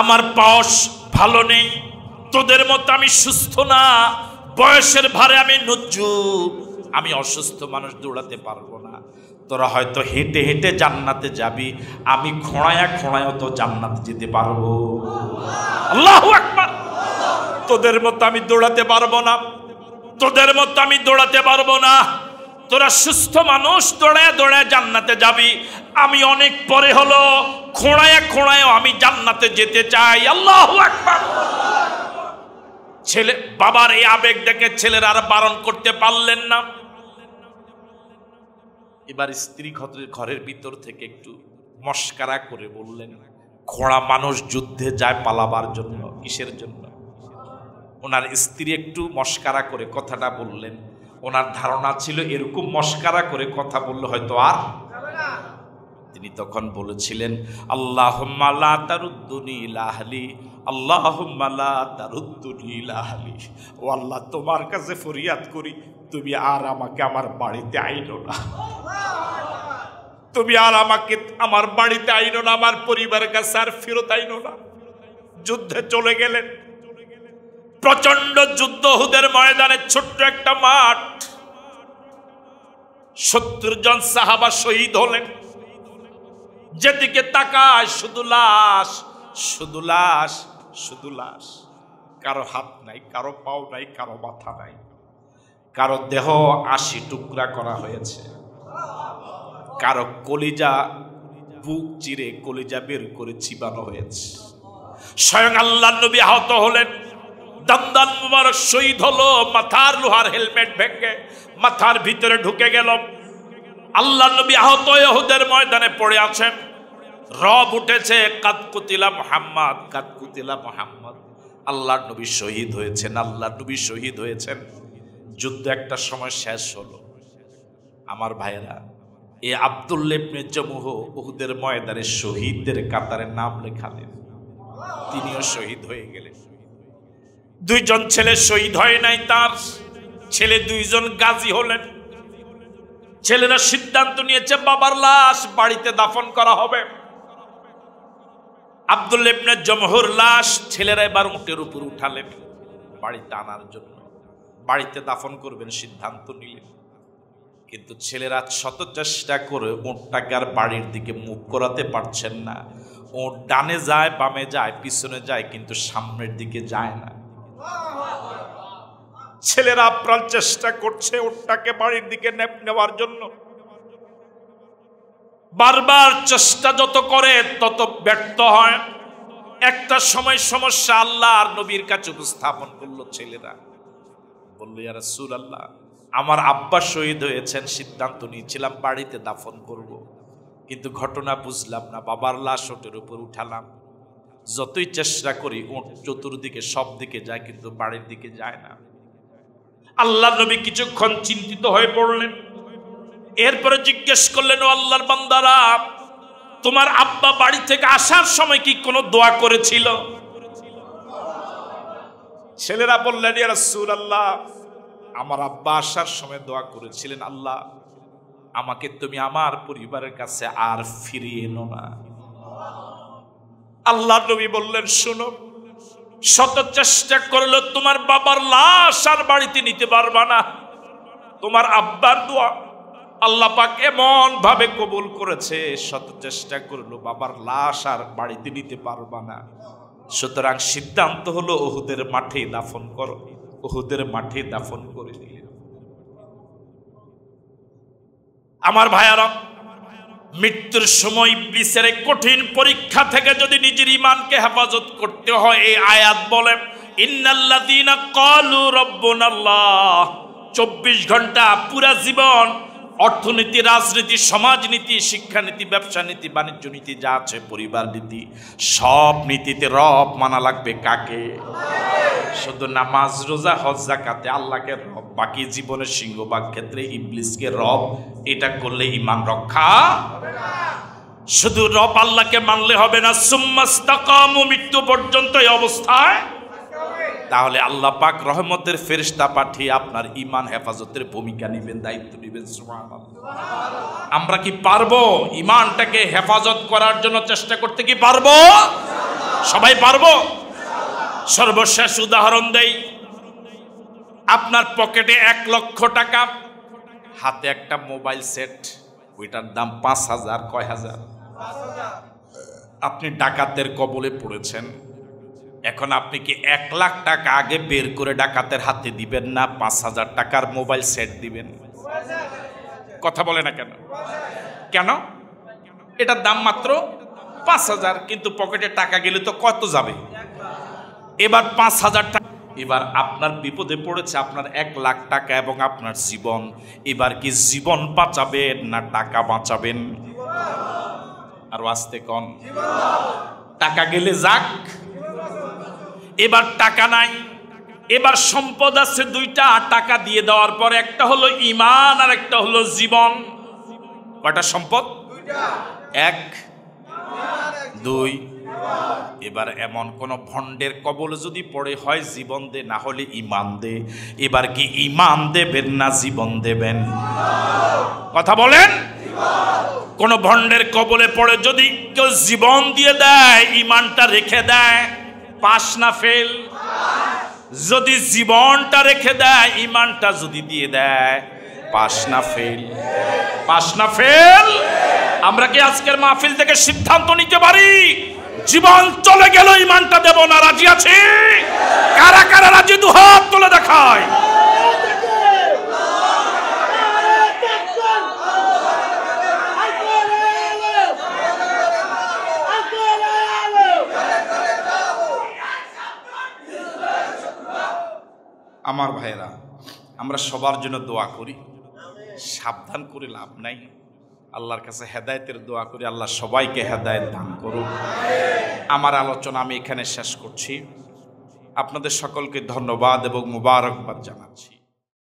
আমার পাও ভালো নেই, তোদের মতো আমি সুস্থ না, বয়সের ভারে আমি নজ্জুব, আমি অসুস্থ মানুষ, দৌড়াতে পারবো না। তোরা হয়তো হেঁটে হেঁটে জান্নাতে যাবি, আমি খোঁড়ায়া খোঁড়ায়ও তো জান্নাতে যেতে পারবো। আল্লাহু আকবার। তোদের মতো আমি দৌড়াতে পারবো না, তোদের মতো আমি দৌড়াতে পারবো না। তোরা সুস্থ মানুষ, দৌড়ায় দৌড়ায় জান্নাতে যাবি, আমি অনেক পরে হলো খোঁড়ায় খোঁড়ায়ও আমি জান্নাতে যেতে চাই। আল্লাহু আকবার। ছেলে বাবার এই আবেগ দেখে ছেলেরা আর বারণ করতে পারলেন না। এবার স্ত্রী ঘরের ভিতর থেকে একটু মস্কারা করে বললেন খোঁড়া মানুষ যুদ্ধে যায় পালাবার জন্য, কিসের জন্য? ওনার স্ত্রী একটু মস্কারা করে কথাটা বললেন। ওনার ধারণা ছিল এরকম মস্কারা করে কথা বললে হয়তো আর তিনি তখন বলেছিলেন আল্লাহুম্মা লা তারুদ্দুনি ইলা আহলি, আল্লাহুম্মা লা তারুদ্দুনি ইলা আহলি। ও আল্লাহ তোমার কাছে ফরিয়াদ করি তুমি আর আমাকে আমার বাড়িতে আইনো না, তুমি আর আমাকে আমার বাড়িতে আইনো না, আমার পরিবারের কাছে আর ফেরত আইনো না। যুদ্ধে চলে গেলেন। প্রচন্ড যুদ্ধ, উহুদের ময়দানে ছোট্ট একটা মাঠ, 70 জন সাহাবা শহীদ হলেন। যেদিকে তাকায় শুধু লাশ, শুধু লাশ, শুধু লাশ। কারো হাত নাই, কারো পাও নাই, কারো মাথা নাই, কারো দেহ 80 টুকরা করা হয়েছে, কারো কলিজা বুক চিরে কলিজা বের করে চিবানো হয়েছে। স্বয়ং আল্লাহর নবী আহত হলেন, দমদম মুবারক শহীদ হলো, মাথার লোহার হেলমেট ভেঙে মাথার ভিতরে ঢুকে গেল। আল্লাহর নবী আহত হয়ে উহুদের ময়দানে পড়ে আছেন। রব উঠেছে কাদ কুতিলা মুহাম্মদ, কাদ কুতিলা মুহাম্মদ। আল্লাহর নবী শহীদ হয়েছেন, আল্লাহর নবী শহীদ হয়েছেন। যুদ্ধ একটা সময় শেষ হলো। আমার ভাইরা, এই আব্দুল্লাহ ইবনে জামহু উহুদের ময়দানে শহীদদের কাতারে নাম লেখালেন, তিনিও শহীদ হয়ে গেলেন। দুইজন ছেলে শহীদ হয় নাই, তার ছেলে দুইজন গাজী হলেন। ছেলেরা সিদ্ধান্ত নিয়েছে বাবার লাশ বাড়িতে দাফন করা হবে। আব্দুল্লাহ ইবনে জামহুর লাশ ছেলেরা এবার উটের উপর উঠালেন বাড়িতে আনার জন্য, বাড়িতে দাফন করবেন সিদ্ধান্ত নিলেন। কিন্তু ছেলেরা শত চেষ্টা করে উটটাকে আর বাড়ির দিকে মুখ করাতে পারছেন না। উট ডানে যায়, বামে যায়, পিছনে যায়, কিন্তু সামনের দিকে যায় না। ছেলেরা আপ্রাণ চেষ্টা করছে উটটাকে বাড়ির দিকে নেওয়ার জন্য। বারবার চেষ্টা যত করে তত ব্যর্থ হয়। একটা সময় সমস্যা আল্লাহ আর নবীর কাছে উপস্থাপন করলো। ছেলেরা বলল ইয়া রাসূলুল্লাহ, আমার আব্বা শহীদ হয়েছেন, সিদ্ধান্ত নিয়েছিলাম বাড়িতে দাফন করব, কিন্তু ঘটনা বুঝলাম না। বাবার লাশ ওটের উপর উঠালাম, যতই চেষ্টা করি উট চতুর্দিকে সব দিকে যায়, কিন্তু বাড়ির দিকে যায় না। আল্লাহ নবী কিছুক্ষণ চিন্তিত হয়ে পড়লেন। এরপরে জিজ্ঞেস করলেন, ও আল্লাহর বান্দারা, তোমার আব্বা বাড়ি থেকে আসার সময় কি কোনো দোয়া করেছিল? ছেলেরা বললেন, ইয়া রাসূলুল্লাহ, আমার আব্বা আসার সময় দোয়া করেছিলেন, আল্লাহ আমাকে তুমি আমার পরিবারের কাছে আর ফিরিয়ে এনো না। আল্লাহ নবী বললেন, শোনো, শত চেষ্টা করলে তোমার বাবার লাশ আর বাড়িতে নিতে পারবা না। তোমার আব্বার দোয়া, আল্লাহ পাক এমন ভাবে কবুল করেছে, শত চেষ্টা করলো বাবার লাশ আর বাড়িতে নিতে পারবা না, সুতরাং সিদ্ধান্ত হলো উহুদের মাঠে দাফন করো। উহুদের মাঠে দাফন করে দিলেন। আমার ভাইয়ারা, মৃত্যুর সময় ইবলিসের কঠিন পরীক্ষা থেকে যদি নিজের ঈমানকে হেফাজত করতে হয়, এই আয়াত বলে ইন্নাল্লাযীনা ক্বালু রাব্বুনাল্লাহ, 24 ঘন্টা পুরা জীবন অর্থনীতি, রাজনীতি, সমাজনীতি, শিক্ষানীতি, ব্যবসা নীতি, বাণিজ্য নীতি যা আছে, পরিবার নীতি, সব নীতিতে রব মানা লাগবে কাকে? শুধু নামাজ, রোজা, হজ, যাকাতে আল্লাহকে রব, বাকি জীবনের সিংহভাগ ক্ষেত্রে ইবলিসকে রব। এটা করলে ঈমান রক্ষা হবে না। শুধু রব আল্লাহকে মানলে হবে না, সুম্মাস্তাকামু, মৃত্যু পর্যন্ত এই অবস্থায়, তাহলে আল্লাহ পাক রহমতের ফেরেশতা পাঠিয়ে আপনার ঈমান হেফাজতের ভূমিকা নেবেন, দায়িত্ব নেবেন। সুবহানাল্লাহ। আমরা কি পারবো ঈমানটাকে হেফাজত করার জন্য চেষ্টা করতে? কি পারবো? সবাই পারবো? সর্বশেষ উদাহরণ দেই। আপনার পকেটে 1 লক্ষ টাকা, হাতে একটা মোবাইল সেট, ওইটার দাম 5,000। কয় হাজার? আপনি ডাকাতের কবলে পড়েছেন। এখন আপনি কি 1 লাখ টাকা আগে বের করে ডাকাতের হাতে দিবেন, না 5,000 টাকার মোবাইল সেট দিবেন? কথা বলে না কেন? কেন? এটার দাম মাত্র 5,000, কিন্তু পকেটে টাকা গেলে তো কত যাবে? এবার 5,000 টাকা। এবার আপনার বিপদে পড়েছে আপনার 1 লাখ টাকা এবং আপনার জীবন। এবার কি জীবন বাঁচাবেন না টাকা বাঁচাবেন? আর আস্তে কোন, টাকা গেলে যাক, এবার টাকা নাই, এবার সম্পদ আছে 2টা। টাকা দিয়ে দেওয়ার পর একটা হলো ঈমান আর একটা হলো জীবন। কয়টা সম্পদ? 1, 2। এবার এমন কোন ভণ্ডের কবলে যদি পড়ে, হয় জীবন দে, না হলে ঈমান দে। এবার কি ঈমান দেবেন না জীবন দেবেন? কথা বলেন। কোন ভণ্ডের কবলে পড়ে যদি কেউ জীবন দিয়ে দেয়, ঈমানটা রেখে দেয়, পাস না ফেল? যদি জীবনটা রেখে দেয়, ঈমানটা যদি দিয়ে দেয়, পাস না ফেল? পাস না ফেল? আমরা কি আজকের মাহফিল থেকে সিদ্ধান্ত নিতে পারি জীবন চলে গেল ঈমানটা দেব না? রাজি আছি? কারা কারা রাজি? দুহাত তুলে দেখায়। আমার ভাইরা, আমরা সবার জন্য দোয়া করি, সাবধান করে লাভ নাই। আল্লাহর কাছে হেদায়েতের দোয়া করি, আল্লাহ সবাইকে হেদায়েত দান করুন। আমার আলোচনা আমি এখানে শেষ করছি। আপনাদের সকলকে ধন্যবাদ এবং মুবারকবাদ জানাচ্ছি।